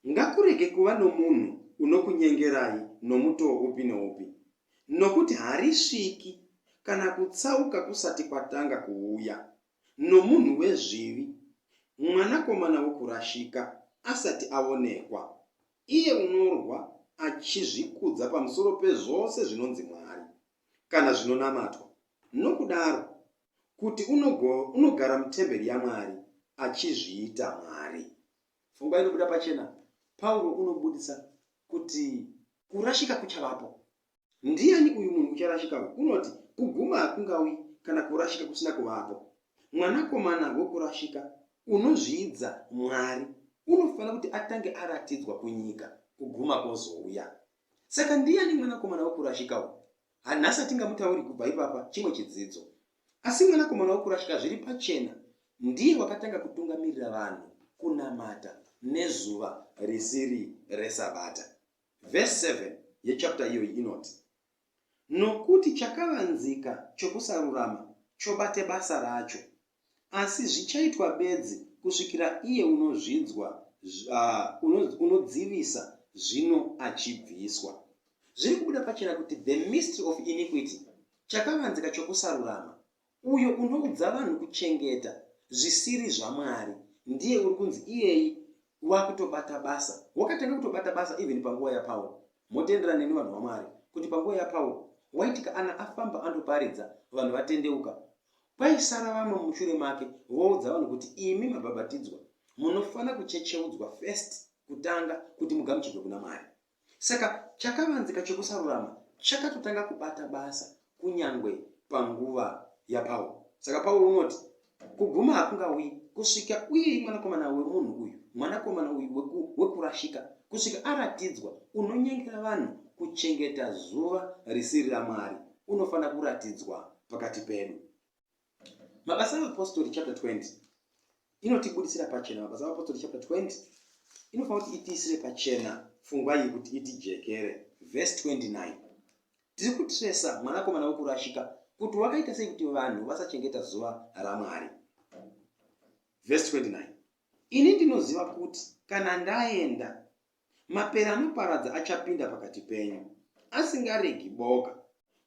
Ngakurege kuva nomunhu unokunyengerai nomutoo upi noupi, nokuti harisviki kana kutsauka kusati kwatanga kuuya, nomunhu wezvivi, mwanakomana wokurashika, asati aonekwa, iye unorwa achizvikudza pamusoro pezvose zvinonzi Mwari kana zvinonamatwa. Nokudaro kuti unogara mutemberi yaMwari achizviita Mwari. Pfungwa inobuda pachena. Pauro unobudisa kuti kurashika kuchavapo. Ndiani uyu munhu ucharashika uyu? Unoti kuguma hakungawi kana kurashika kusina kuvapo. Mwanakomana wokurashika unozvidza Mwari unofanira kuti atange aratidzwa kunyika, kuguma kwozouya. Saka ndiani mwanakomana wokurashika uyu? Nhasi atingamutauri kubva ipapa chimwe chidzidzo. Asi mwanakomana wokurashika zviri pachena ndiye wakatanga kutungamirira vanhu kunamata nezuva risiri reSabata. Verse 7 yechapter iyoyi inoti, nokuti chakavanzika chokusarurama chobate basa racho, asi zvichaitwa bedzi kusvikira iye unodzivisa zvino achibviswa. Zviri kubuda pachena kuti the mystery of iniquity, chakavanzika chokusarurama, uyo unoudza vanhu kuchengeta zvisiri zvaMwari, ndiye uri kunzi iyeyi wakutobata basa. Wakatanga kutobata basa even panguva yaPauro. Motenderana neni vanhu vaMwari kuti panguva yaPauro waitika ana afamba andoparidza vanhu vatendeuka, paisara vamwe mushure make voudza vanhu kuti imi mabhabhatidzwa munofanira kuchecheudzwa first kutanga kuti mugamuchirwe kuna Mwari. Saka chakavanzika chokusarurama chakatotanga kubata basa kunyangwe panguva yaPauro. Saka Pauro unoti kuguma hakungawi kusvika uye mwanakomana wemunhu uyu, mwanakomana uyu wekurashika, kusvika aratidzwa, unonyengera vanhu kuchengeta zuva risiri raMwari, unofanira kuratidzwa pakati pedu. Mabasa avapostori chapter 20 inotibudisira pachena. Mabasa avapostori chapter 20 inofanira kuti itiisire pachena pfungwa iyi kuti itijekere. Verse 29 tiri kutresa mwanakomana wokurashika kuti wakaita sei kuti vanhu vasachengeta zuva raMwari. Verse 29, ini ndinoziva kuti kana ndaenda, mapere anoparadza achapinda pakati penyu, asingaregi boka,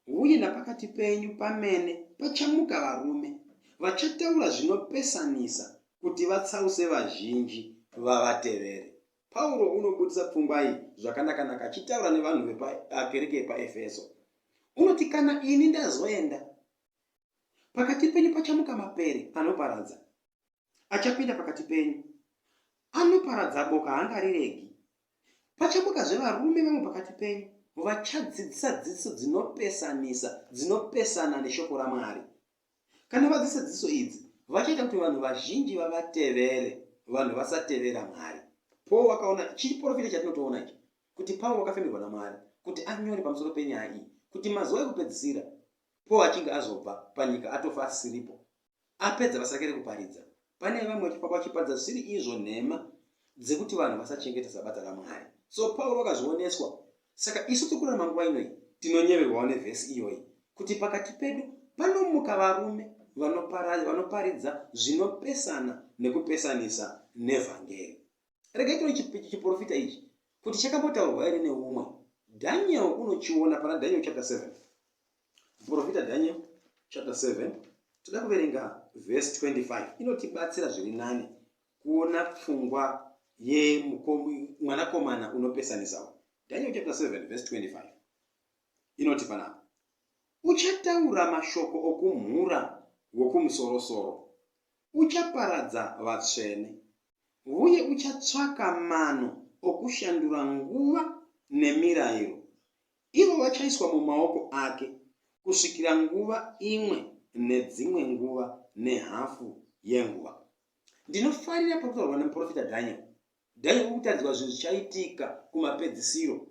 uye napakati penyu pamene pachamuka varume vachataura zvinopesanisa kuti vatsause vazhinji vavatevere. Pauro unobudisa pfungwa iyi zvakanaka achitaura nevanhu vekereke yepaEfeso. Unoti kana ini ndazoenda, pakati penyu pachamuka mapere anoparadza achapinda pakati penyu, anoparadza boka haangariregi. Pachamukazve varume vamwe pakati penyu vachadzidzisa dzidziso dzinopesana neshoko raMwari. Kana vadzidzisa dzidziso idzi, vachaita kuti vanhu vazhinji vavatevere, vanhu vasatevera Mwari. Pauro wakaona chiprofita chatinotoona ichi kuti Pauro wakafemerwa naMwari kuti anyore pamusoro penyaya iyi, kuti mazuva ekupedzisira Pauro achinge azobva panyika atofa asiripo, apedza basa rake rekuparidza, pane vamwe vachiparidza zvisiri izvo nhema dzekuti vanhu vasachengeta sabata raMwari. So Pauro wakazvioneswa. Saka isu tikura manguva inoyi tinonyeverwawo nevhesi iyoyi kuti pakati pedu panomuka varume vanoparidza zvinopesana nekupesanisa nevhangeri. Regai tione chiprofita ichi kuti chakambotaurwa ere neumwe. Daniel unochiona pana Daniel chapter 7. Profita Daniel chapter 7 toda kuverenga verse 25. Inotibatsira zviri nani kuona pfungwa mwanakomana unopesanisawo. Daniel chapter 7 verse 25 inoti panapa, uchataura mashoko okumhura wokumusoro-soro, uchaparadza vatsvene, uye uchatsvaka mano okushandura nguva nemirayiro. Ivo vachaiswa mumaoko ake kusvikira nguva imwe nedzimwe nguva nehafu yenguva. Ndinofarira pakutaurwa nemuprofita Daniel. Daniel ukutaridzwa zvinhu zvichaitika kumapedzisiro.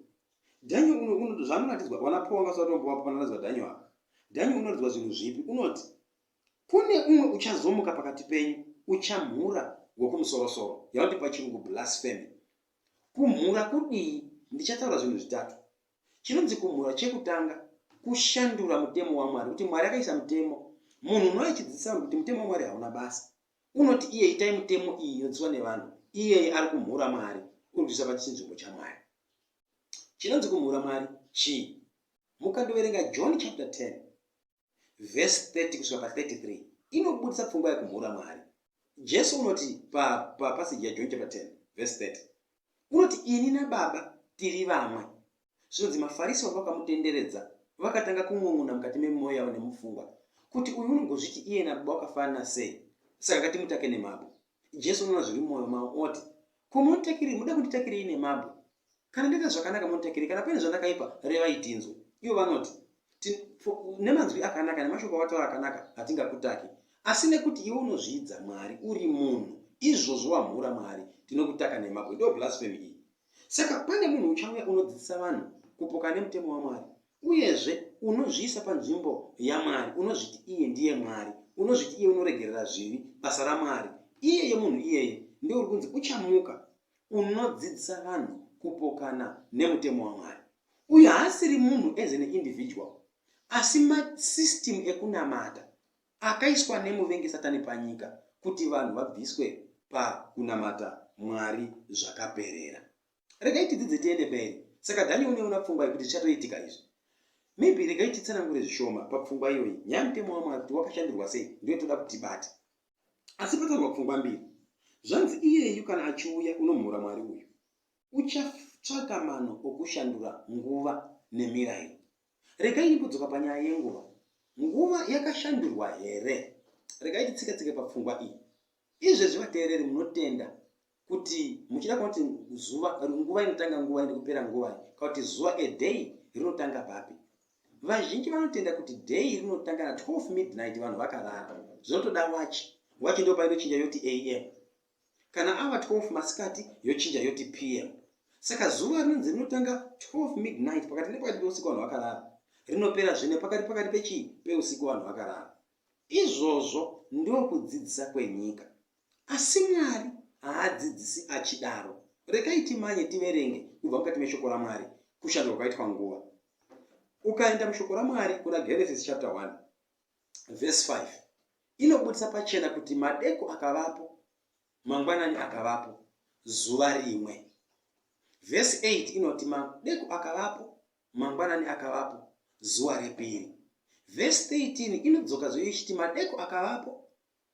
Daniel zvamunoratidza wanapuwa ungasatombowapo panoratidza Daniel apa. Daniel unoratidza zvinhu zvipi? Unoti kune umwe uchazomuka pakati penyu uchamhura wekumusoro-soro, yakuti pachirungu blasphemy. Kumhura kudii? Ndichataura zvinhu zvitatu. Chinonzi kumhura chekutanga, kushandura mutemo waMwari, kuti Mwari akaisa mutemo. Munhu unoachidzidzisa kuti mutemo waMwari hauna basa. Unoti iye itai mutemo iyi inodzidzwa nevanhu. Iye ari kumhura Mwari, uri kuisa pachinzvimbo chaMwari. Chinonzi kumhura Mwari chii? Mukandoverenga John chapter 10 verse 30 kusvika pa33 inobudisa pfungwa yekumhura Mwari. Jesu unoti passage ya John chapter 10 verse 30 unoti ini naBaba tiri vamwe. Zvinonzi maFarisi vakamutenderedza vakatanga kumun'una mukati memwoyo yavo nemupfungwa kuti uyu unongozviti iye naBaba wakafanana sei, saka ngatimutake nemabwe. Jesu unoona zviri mumwoyo mavo oti kumutakiri muda kunditakirei nemabwe? Kana ndaita zvakanaka munditakirei, kana pane zvandakaipa revai tinzwe. Ivo vanoti nemanzwi akanaka nemashoko awataura akanaka hatingakutaki, asi nekuti iwe unozvidza Mwari uri munhu, izvozvo wamhura Mwari, tinokutaka nemabwe. Ndo blasphemy iyi. Saka pane munhu uchauya unodzidzisa vanhu kupoka nemutemo waMwari, uyezve unozviisa panzvimbo yaMwari, unozviti iye ndiye Mwari, unozviti iye unoregerera zvivi, basa raMwari. Iyeye munhu iyeye ndio uri kunzi uchamuka unodzidzisa vanhu kupokana nemutemo waMwari. Uyu haasiri munhu as an individual, asi masystem ekunamata akaiswa nemuvengi Satani panyika kuti vanhu vabviswe pakunamata Mwari zvakaperera. Regai tidzidze tiende mberi. Saka Daniel unoona pfungwa yekuti zvichatoitika izvi. Maybe regai titsanangure zvishoma papfungwa iyoyi. Nyaya mutemo waMwari kuti wakashandirwa sei ndio toda kuti tibate. Asi pataurwa pfungwa mbiri. Zvanzi iyeyu kana achiuya unomhura Mwari uyu uchatsvaka mano okushandura nguva nemirayiro. Regai nimbodzoka panyaya yenguva. Nguva yakashandurwa here? Regai titsike papfungwa iyi. Izvezvi vateereri munotenda kuti muchida kuti nguva inotanga nguva nekupera nguva, kuti zuva a day rinotanga papi. Vazhinji vanotenda kuti day rinotanga na 12 midnight vanhu vakarara. Zvinotoda wachi ndio painochinja yoti am. Kana ava 12 masikati yochinja yoti pm. Saka zuva rinonzi rinotanga 12 midnight pakati nepakati peusiku vanhu vakarara, rinopera zvine pakati pechii peusiku vanhu vakarara. Izvozvo ndio kudzidzisa kwenyika. Asi Mwari haadzidzisi achidaro. Regai timanye tiverenge kubva mukati meshoko raMwari kushandurwa kwaitwa nguva. Ukaenda mushoko raMwari kuna Genesis chapter 1 verse 5 inobudisa pachena kuti madeko akavapo, mangwanani akavapo, zuva rimwe. Verse 8 inoti madeko akavapo, mangwanani akavapo, zuva repiri. Verse 13 inodzoka zoichiti madeko akavapo,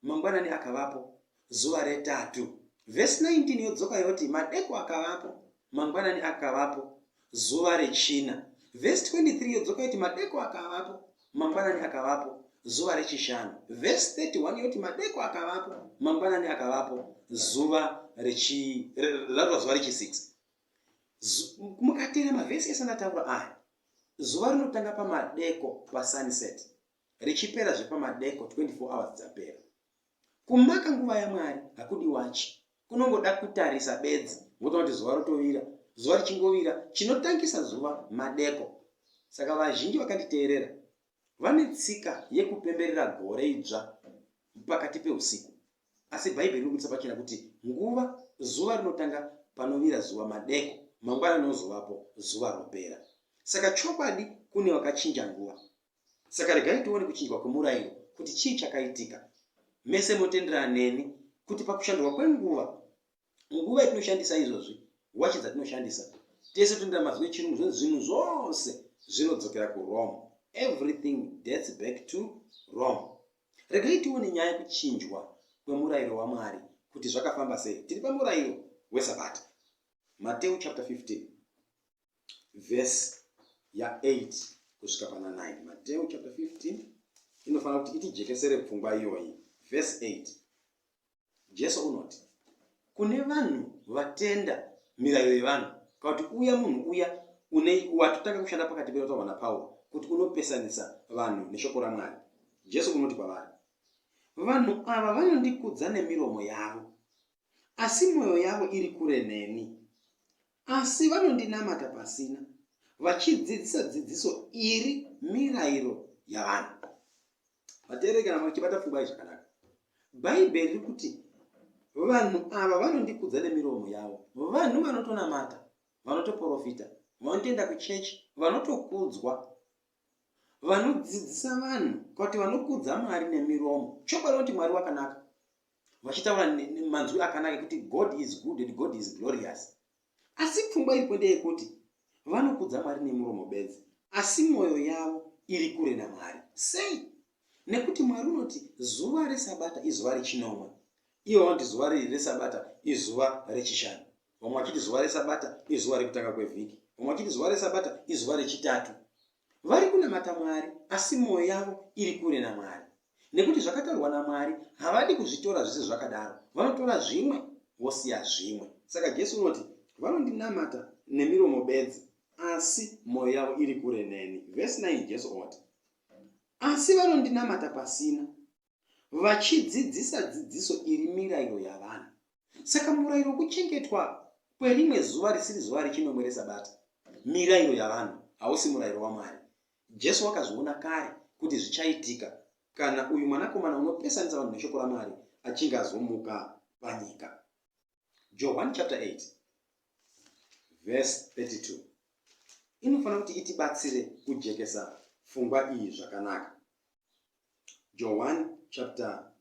mangwanani akavapo, zuva retatu. Verse 19 yodzoka yoti madeko akavapo, mangwanani akavapo, zuva rechina. Verse 23 yodzoka yoti madeko akavapo, mangwanani akavapo, zuva rechishanu. Verse 31 yoti madeko akavapo, mangwanani akavapo, zuva rechi6. Mukatera mavhesi esandataura aya, zuva rinotanga pamadeko pasunset, richipera zvepamadeko 24 hours dzapera. Kumaka nguva yaMwari hakudi wachi, kunongoda kutarisa bedzi ngokuti kuti zuva rotovira. Zuva richingovira chinotangisa zuva madeko. Saka vazhinji vakanditeerera vane tsika yekupemberera gore idzva pakati peusiku. Asi Bhaibheri rinobudisa pachena kuti nguva zuva rinotanga panovira zuva madeko, mangwanani nozovapo zuva ropera. Saka chokwadi kune vakachinja nguva. Saka regai tione kuchinjwa kwemurayiro kuti chii chakaitika. Mese motenderana neni kuti pakushandurwa kwenguva, nguva yatinoshandisa izvozvi, wachi dzatinoshandisa, tese tinoenda mazwi echirungu zvinhu zvose zvinodzokera kuRome. Everything dates back to Rome. Regai tione nyaya yekuchinjwa kwemurayiro waMwari kuti zvakafamba sei. Tiri pamurayiro weSabata. Matthew chapter 15 verse ya 8 kusvika pana 9. Matthew chapter 15 inofanira kuti itijekesere pfungwa iyoyi. Verse 8. Jesu unoti kune vanhu vatenda mirayiro yevanhu, kuti uya munhu uya watotanga kushanda pakati pedu na Paulo kuti unopesanisa vanhu neshoko raMwari. Jesu unoti kwavari, vanhu ava vanondikudza nemiromo yavo, asi mwoyo yavo iri kure neni. Asi vanondinamata pasina. vachidzidzisa dzidziso iri mirayiro yavanhu. Vateereri, kana muchibata pfungwa zvakanaka, bhaibheri riri kuti vanhu ava vanondikudza nemiromo yavo, vanhu vanotonamata, vanotoprofita, vanotoenda kuchechi, vanotokudzwa, vanodzidzisa vanhu kuti vanokudza Mwari nemiromo. Chokwadi kuti Mwari wakanaka, vachitaura manzwi akanaka kuti God is good and God is glorious. Asi pfungwa iripo ndeyekuti vanokudza Mwari nemiromo bedzi, asi mwoyo yavo iri kure naMwari. Sei? Nekuti Mwari unoti zuva reSabata izuva rechinomwe, ivo vanoti zuva reSabata izuva rechishanu, vamwe vachiti zuva reSabata izuva rekutanga kwevhiki, vamwe vachiti zuva reSabata izuva rechitatu. Vari kunamata Mwari, asi mwoyo yavo iri kure naMwari. Nekuti zvakataurwa naMwari havadi kuzvitora zvese zvakadaro, vanotora zvimwe vosiya zvimwe. Saka Jesu unoti vanondinamata nemiromo bedzi, asi mwoyo yavo iri kure neni. Verse 9, Jesu oti asi vanondinamata pasina, vachidzidzisa dzidziso iri mirayiro yavanhu. Saka murayiro wekuchengetwa kwerimwe zuva risiri zuva rechinomwe reSabata, mirayiro yavanhu, hausi murayiro waMwari. Jesu wakazviona kare kuti zvichaitika kana uyu mwanakomana unopesanisa vanhu neshoko raMwari achinge azomuka panyika. John chapter 8 verse 32 inofanira kuti itibatsire kujekesa pfungwa iyi zvakanaka. John chapter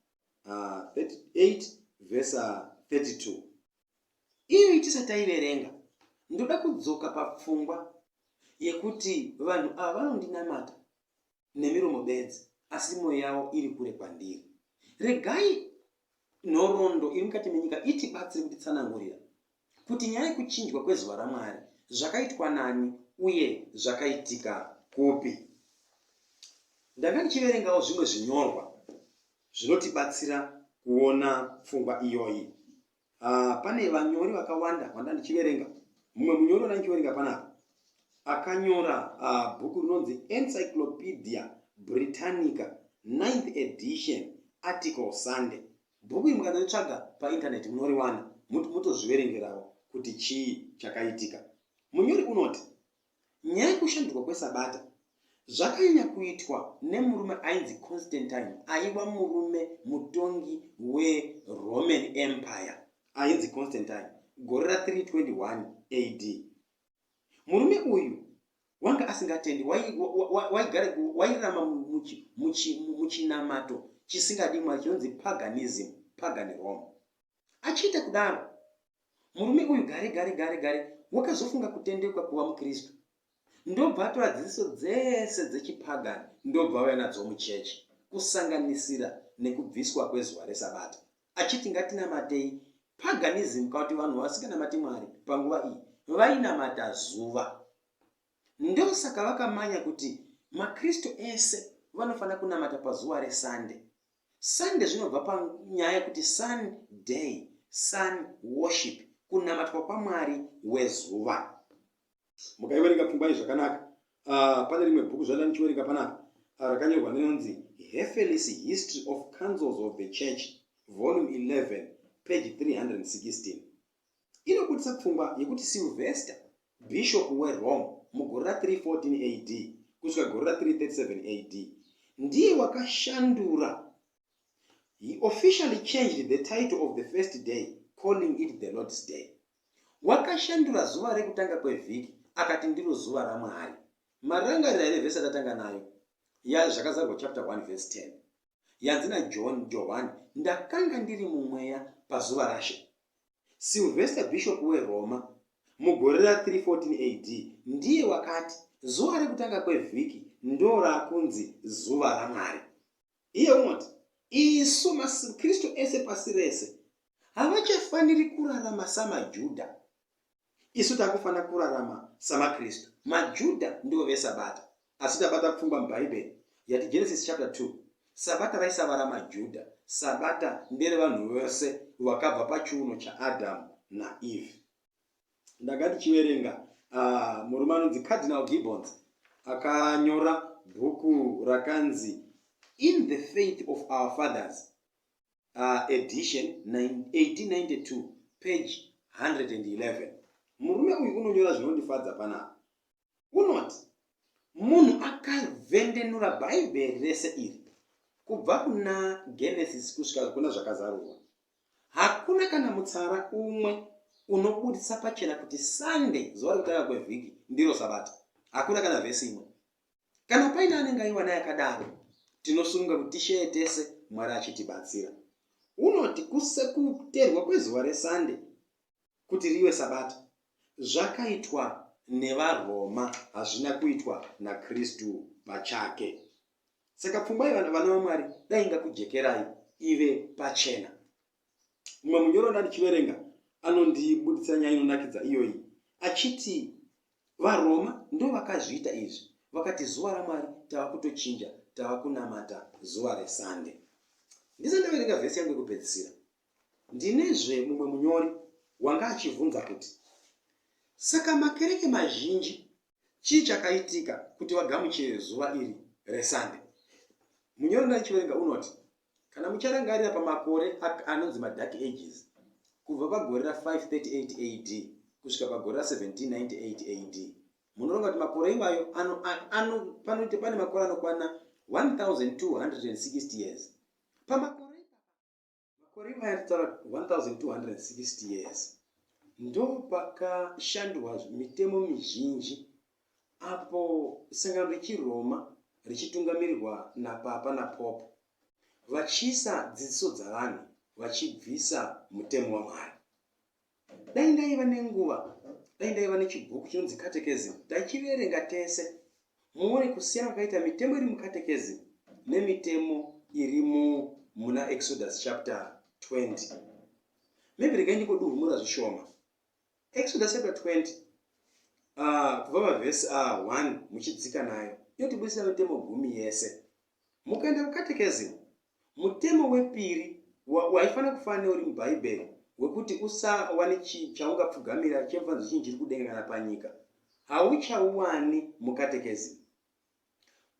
8 verse 32. Iyo tisati taiverenga, ndoda kudzoka papfungwa yekuti vanhu ava vanondinamata nemiromo bedzi, asi mwoyo yavo iri kure kwandiri. Regai nhoroondo iri mukati menyika itibatsire kutitsanangurira kuti nyaya yekuchinjwa kwezuva raMwari zvakaitwa nani uye zvakaitika kupi. Ndanga ndichiverengawo zvimwe zvinyorwa zvinotibatsira kuona pfungwa iyoyi. Pane vanyori vakawanda vanda ndichiverenga. Mumwe munyori wanda ndichiverenga panapa akanyora bhuku rinonzi Encyclopedia Britannica 9th edition article Sunday. Bhuku iri mukandotsvaga paintaneti munoriwana, mutozviverengerawo kuti chii chakaitika. Munyori unoti nyaya yekushanduka kweSabata zvakanyanya kuitwa nemurume ainzi Constantine, aiva murume mutongi weRoman Empire, ainzi Constantine, gore ra321 AD. Murume uyu wanga asingatendi, wairama muchinamato chisingadi Mwari chinonzi paganism, pagan Rome. Achiita kudaro, murume uyu gare wakazofunga kutendeuka kuva muKristu. Ndobva atora dzidziso dzese dzechipagani ndobva auya nadzo muchechi, kusanganisira nekubviswa kwezuva reSabata, achiti ngatinamatei paganism, kuti vanhu vasinganamati Mwari panguva iyi vainamata zuva. Ndosaka vakamanya kuti maKristu ese vanofanira kunamata pazuva reSunday. Sunday zvinobva panyaya kuti Sunday, sun worship, kunamatwa kwaMwari wezuva. Mukaiverenga pfungwa iyi zvakanaka. Pane rimwe bhuku zvanda ndichiverenga panapa rakanyorwa nenonzi Heffer's History of Councils of the Church, volume 11, page 316. Inobudisa pfungwa yekuti Sylvester, bishop weRome, mugore ra314 AD kusvika gore ra337 AD, ndiye wakashandura. He officially changed the title of the first day, calling it the Lord's Day. Wakashandura zuva rekutanga kwevhiki akati ndiro zuva raMwari. Marangariro erevhesi atatanga nayo zvakazarwa chapter 1 verse 10 yanzi naJohn, ndakanga ndiri mumweya pazuva raShe. Sylvester, bishop weRoma, mugore ra314 AD ndiye wakati zuva rekutanga kwevhiki ndo rakunzi zuva raMwari. Iye unoti isu maKristu ese pasi rese havachafaniri kurarama samaJudha. Isu takufanira kurarama samaKristu. MaJudha ndivo veSabata. Asi tabata pfungwa mubhaibheri yati Genesis chapter 2, Sabata raisava ramaJudha, Sabata ndere vanhu vose vakabva pachiuno chaAdhamu naEve. Ndanga ndichiverenga murume anonzi Cardinal Gibbons akanyora bhuku rakanzi In the Faith of Our Fathers, edition 1892, page 111. Murume uyu unonyora zvinondifadza panapa. unoti munhu akavhendenura bhaibheri rese iri kubva kuna Genesis kusvika kuna zvakazarurwa, hakuna kana mutsara umwe unobudisa pachena kuti Sunday, zuva rekutanga kwevhiki, ndiro sabata. Hakuna kana vhesi imwe. Kana paine anenge aiwana yakadaro, tinosunga kuti tisheye tese, Mwari achitibatsira. Unoti kuterwa kwezuva reSunday kuti riwe sabata zvakaitwa nevaRoma, hazvina kuitwa naKristu pachake. Saka pfungwa vana vaMwari dai ngakujekerai ive pachena. Mumwe munyoro ndichiverenga anondibudisa nyaya inonakidza iyoyi, achiti vaRoma ndo vakazviita izvi, vakati zuva raMwari tava kutochinja, tava kunamata zuva reSunday. Ndisati ndaverenga vhesi yangu yekupedzisira, ndinezve mumwe munyori wanga achibvunza kuti saka makereke mazhinji chii chakaitika kuti vagamuchire zuva iri reSunday. Munyori ndachiverenga unoti kana mucharangarira pamakore anonzi madark ages, kubva pagore ra538 AD kusvika pagore ra1798 AD, munoronga kuti makore iwayo panoti pane makore anokwana 1260 years. Pamakore iwayo anotaura 1260 years ndo pakashandurwa mitemo mizhinji, apo sangano rechiroma richitungamirirwa napapa napope vachiisa dzidziso dzavanhu vachibvisa mutemo waMwari. Dai ndaiva nenguva, dai ndaiva nechibhuku chinonzi Catechism, taichiverenga tese muone kusiyana kwakaita mitemo iri muCatechism nemitemo iri muna Exodus chapter 20. Maybe regai ndingodurumura zvishoma. Exodus chapter 20 kubva pavhesi 1 muchidzika nayo inotibudisa mitemo 10 yese. Mukaenda kuCatechism, mutemo wepiri waifanira kufanira uri mubhaibheri wekuti usawane chaungapfugamira chemfanzo chinhu chiri kudenga kana panyika, hauchauwani muCatechism.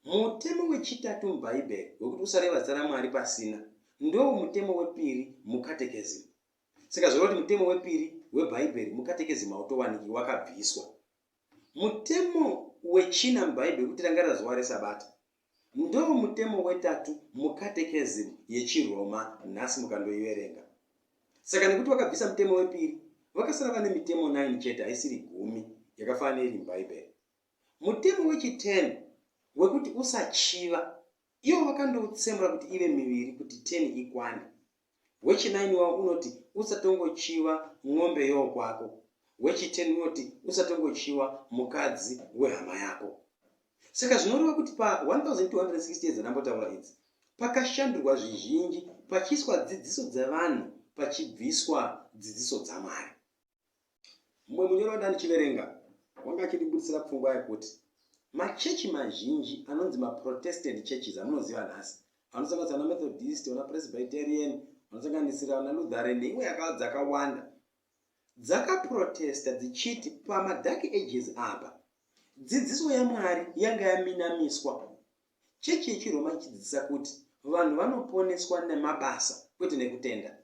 Mutemo wechitatu mubhaibheri wekuti usareva zita raMwari pasina ndo mutemo wepiri muCatechism. Saka zvoreva kuti mutemo wepiri webhaibheri muCatechism hautowaniki, wakabviswa. Mutemo wechina mubhaibheri kuti rangarira zuva reSabata ndo mutemo wetatu muCatechism yechiroma, nhasi mukandoiverenga. Saka nekuti vakabvisa mutemo wepiri, vakasara vane mitemo 9 chete, haisiri 10 yakafanira iri mubhaibheri. Mutemo wechi10 wekuti usachiva, ivo vakandoutsemura kuti ive miviri kuti 10 ikwane. Wechi9 wavo unoti usatongochiva ng'ombe yokwako. Wechi10 unoti usatongochiva mukadzi wehama yako. Saka zvinoreva kuti pa 1260 years anambotaura idzi pakashandurwa zvizhinji, pachiiswa dzidziso dzavanhu, pachibviswa dzidziso dzaMwari. Mumwe munyoro wandandichiverenga wanga achindibudisira pfungwa yekuti machechi mazhinji anonzi maprotestant churches amunoziva nhasi, anosanganisira na Methodist, na Presbyterian, anosanganisira na Lutheran neimwe dzakawanda, dzakaprotesta dzichiti pamadark ages apa dzidziso yaMwari yanga yaminamiswa. Chechi yechiroma ichidzidzisa kuti vanhu vanoponeswa nemabasa kwete nekutenda.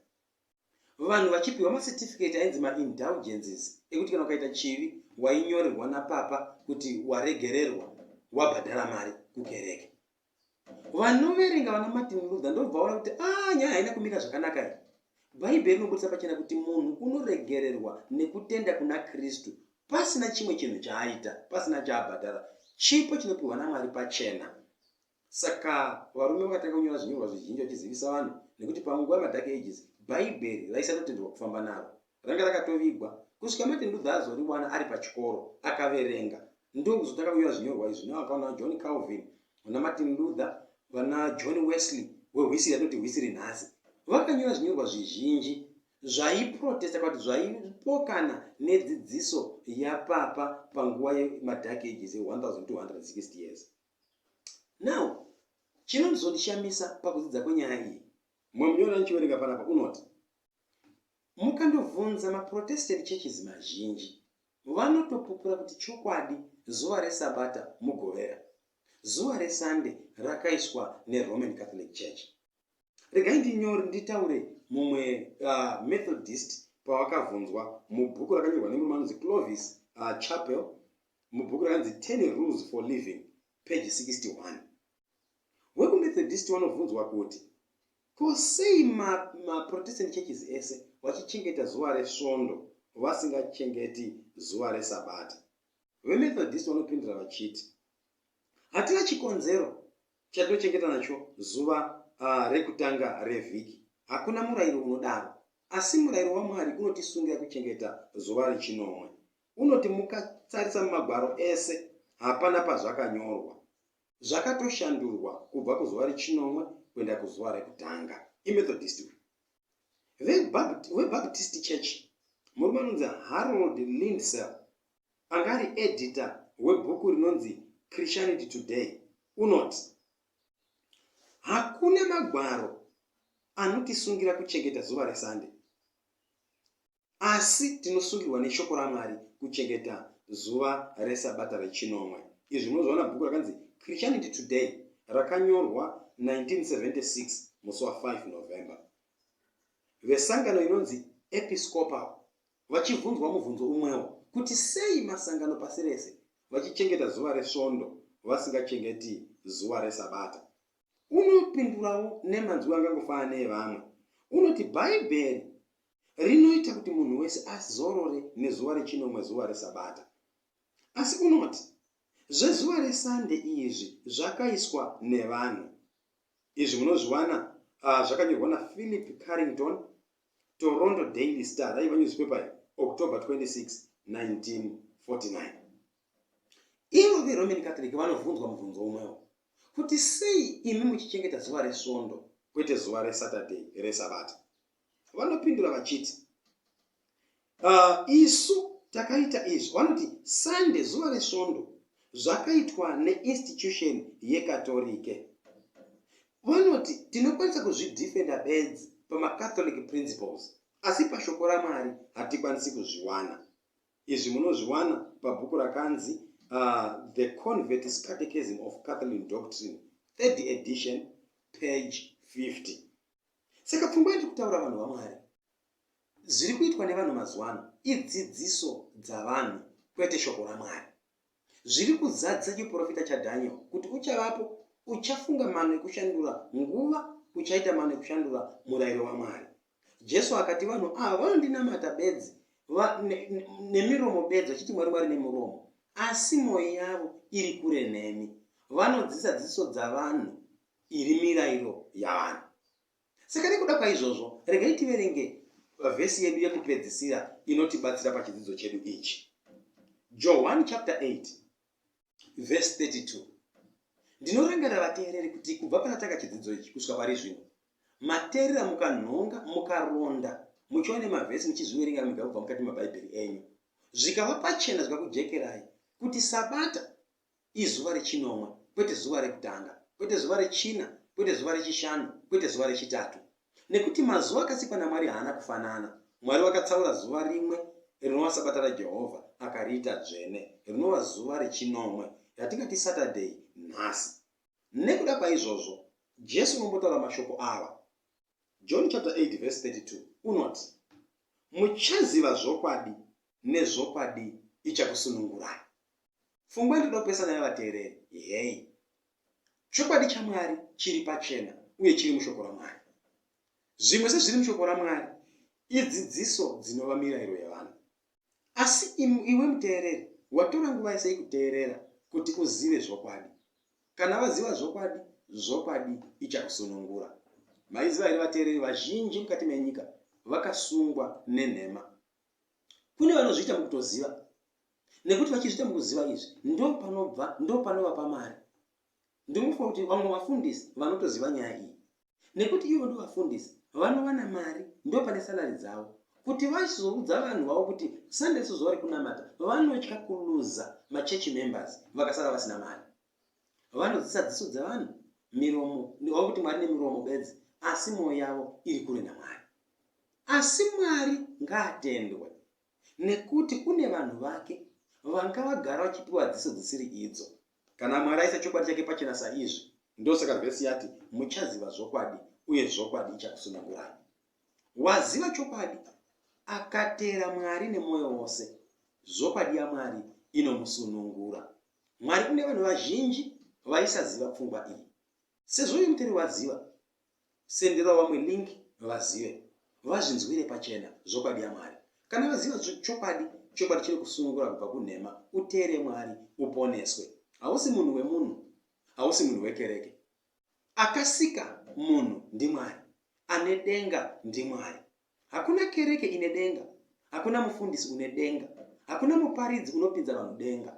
Vanhu vachipiwa macertificate ainzi maindulgences ekuti kana ukaita chivi wainyorerwa napapa kuti waregererwa, wabhadhara mari kukereke. Vanoverenga vana Martin Luther ndobva vaona kuti nyaya haina kumira zvakanaka iyi. Bhaibheri rinobudisa pachena kuti munhu unoregererwa nekutenda kuna Kristu pasina chimwe chinhu chaaita, pasina chaabhadhara, chipo chinopiwa naMwari pachena. Saka varume vakatanga kunyora zvinyorwa zvizhinji vachizivisa vanhu, nekuti panguva yamadark ages bhaibheri raisatotenderwa kufamba naro, ranga rakatovigwa kusvika Martin Luther azoriwana ari pachikoro akaverenga, ndokuzotanga kunyora zvinyorwa izvi. Navakaona John Calvin, vana Martin Luther, vana John Wesley wehwisiri yatinoti hwisiri nhasi, vakanyora zvinyorwa zvizhinji zvaiprotesta kuti zvaipokana nedzidziso yapapa panguva yemadark ages 1260 years. Now, chinozondishamisa pakudzidza kwenyaya iyi, mumwe munyoro andichiverenga panapa unoti mukandobvunza maprotestant churches mazhinji vanotopupura kuti chokwadi zuva reSabata mugovera, zuva reSunday rakaiswa neRoman Catholic Church. Regai nditaure mumwe Methodist pawakabvunzwa mubhuku rakanyorwa nemurume anonzi Clovis Chapel mubhuku rakanzi 10 Rules for Living, page 61. WekuMethodist vanobvunzwa kuti ko sei maProtestant churches ese vachichengeta zuva resvondo vasingachengeti zuva resabata? VeMethodist vanopindura vachiti hatina chikonzero chatinochengeta nacho zuva rekutanga revhiki. Hakuna murayiro unodaro, asi murayiro waMwari unotisungira kuchengeta zuva rechinomwe. Unoti mukatarisa mumagwaro ese hapana pazvakanyorwa zvakatoshandurwa kubva kuzuva rechinomwe kuenda kuzuva rekutanga. IMethodist. VeBaptist Church, murume anonzi Harold Lindsay, angari editor webhuku rinonzi Christianity Today, unoti hakuna magwaro anotisungira kuchengeta zuva resande, asi tinosungirwa neshoko raMwari kuchengeta zuva resabata rechinomwe. Izvi munozvaona bhuku rakanzi Christianity Today, rakanyorwa 1976 musi wa5 November. Vesangano inonzi Episcopal vachibvunzwa mubvunzo umwewo kuti sei masangano pasi rese vachichengeta zuva resvondo vasingachengeti zuva resabata. Unopindurawo nemanzwi angangofanana neevamwe. Unoti Bhaibheri rinoita kuti munhu wese azorore nezuva rechinomwe, zuva resabata. Asi unoti zvezuva resande izvi zvakaiswa nevanhu. Izvi munozviwana zvakanyorwa naPhilip Carrington, Toronto Daily Star, raiva newspaper, October 26, 1949. Ivo veRoman Catholic vanovhunzwa mubvunzo umwewo kuti sei imi muchichengeta zuva resvondo kwete zuva reSaturday, resabata? Vanopindura vachiti isu takaita izvi. Vanoti Sunday, zuva resvondo, zvakaitwa neinstitution yekatolike. Vanoti tinokwanisa kuzvidefenda bedzi pamaCatholic principles, asi pashoko raMwari hatikwanisi kuzviwana. Izvi munozviwana pabhuku rakanzi The Convert's Catechism of Catholic Doctrine, 3rd edition, page 50. Saka pfungwa kutaura vanhu vaMwari zviri kuitwa nevanhu mazuwano idzidziso dzavanhu kwete shoko raMwari. Zviri kuzadza chiprofita chaDaniel kuti uchavapo uchafunga mano ekushandura nguva, uchaita mano ekushandura murayiro waMwari. Jesu akati vanhu ava vanondinamata bedzi nemiromo bedzi vachiti Mwari nemuromo, asi mwoyo yavo iri kure nemi. Vanodzisa dziso dzavanhu iri mirayiro yavanhu. Saka nekuda kwaizvozvo regai tiverenge vhesi yedu yekupedzisira inotibatsira pachidzidzo chedu ichi. John chapter 8 verse 32. Ndinorangarira vateereri kuti kubva panatanga chidzidzo ichi kusvika pari zvino mateerera mukanhonga mukaronda muchiona mavhesi muchizviverenga mega kubva mukati mabhaibheri enyu, zvikava pachena zvikakujekerai kuti sabata izuva rechinomwe kwete zuva rekutanga, kwete zuva rechina, kwete zuva rechishanu, kwete zuva rechitatu. Nekuti mazuva akasikwa naMwari haana kufanana. Mwari wakatsaura zuva rimwe rinova sabata raJehovha akariita dzvene, rinova zuva rechinomwe yatingati Saturday nhasi. Nekuda kwaizvozvo Jesu unombotaura mashoko ava. John chapter 8 verse 32 unoti muchaziva zvokwadi nezvokwadi ichakusunungurai. Pfungwa ndoda kupesana navateereri. Hei, chokwadi chaMwari chiri pachena uye chiri mushoko raMwari. Zvimwe sezviri mushoko raMwari idzidziso dzinova mirayiro yavanhu. Asi iwe muteereri watora nguva yese kuteerera kuti uzive zvokwadi. Kana waziva zvokwadi, zvokwadi ichakusunungura. Maiziva here vateereri vazhinji mukati menyika vakasungwa nenhema. Kune vanozviita mukutoziva, nekuti vachizviita mukuziva izvi ndo panova pamari. Ndinofunga kuti vamwe vafundisi vanotoziva nyaya iyi, nekuti ivo ndo vafundisi vanowana mari, ndo pane salari dzavo, kuti vachizoudza vanhu vavo kuti Sunday zuva rekunamata vanotya kuluza machechi members vakasara vasina mari. Vanodzisa dziso dzavanhu, miromo, wakuti Mwari nemiromo bedzi, asi mwoyo yavo iri kure naMwari. Asi Mwari ngaatendwe, nekuti kune vanhu vake vangavagara vachipiwa dziso dzisiri idzo. Kana Mwari aisa chokwadi chake pachena saizvi, ndosaka vhesi yati muchaziva zvokwadi uye zvokwadi ichakusunungurai. Waziva chokwadi akateera Mwari nemwoyo wose, zvokwadi yaMwari inomusunungura. Mwari kune vanhu vazhinji vaisaziva pfungwa iyi. Sezvo uyu mutero waziva, sendera vamwe link vazive, vazvinzwire pachena zvokwadi yaMwari. Kana vaziva chokwadi chiri kusunungura kubva kunhema, uteere Mwari uponeswe. Hausi munhu wemunhu, hausi munhu wekereke. Akasika munhu ndiMwari, ane denga ndiMwari. Hakuna kereke ine denga, hakuna mufundisi une denga, hakuna muparidzi unopinza vanhu denga.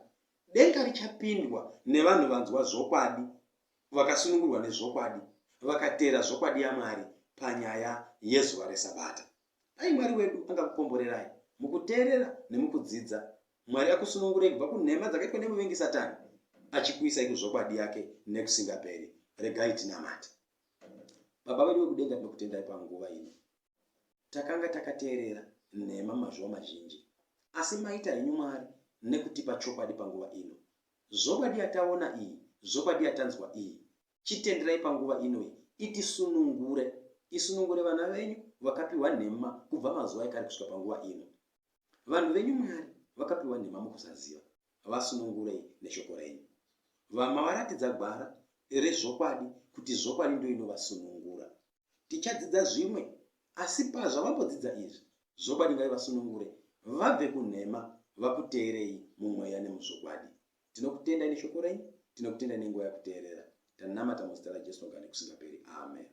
Denga richapindwa nevanhu vanzwa zvokwadi, vakasunungurwa nezvokwadi, vakateera zvokwadi yaMwari panyaya yezuva reSabata. Ai, Mwari wedu angakukomborerai mukuteerera nemukudzidza. Mwari akusunungurei kubva kunhema dzakaitwa nemuvengi Satani, achikuisai kuzvokwadi yake nekusingaperi. Regai tinamate. Baba vedu vekudenga, tinokutendai panguva ino. Takanga takateerera nhema mazuva mazhinji, asi maita henyu Mwari nekutipa chokwadi panguva ino. Zvokwadi yataona iyi, zvokwadi yatanzwa iyi, chitenderai panguva ino iyi itisunungure, isunungure vana venyu vakapiwa nhema kubva mazuva ekare kusvika panguva ino. Vanhu venyu Mwari vakapiwa nhema mukusaziva, vasunungurei neshoko renyu. Vamavaratidza gwara rezvokwadi kuti zvokwadi ndio inovasunungura. Tichadzidza zvimwe, asi pazvavambodzidza izvi, zvokwadi ngaivasunungure, vabve kunhema, vakuteerei mumweya nemuzvokwadi. Tinokutendai neshoko renyu, tinokutendai nenguva yakuteerera. Tanamata muzita raJesu nokusingaperi. Amen.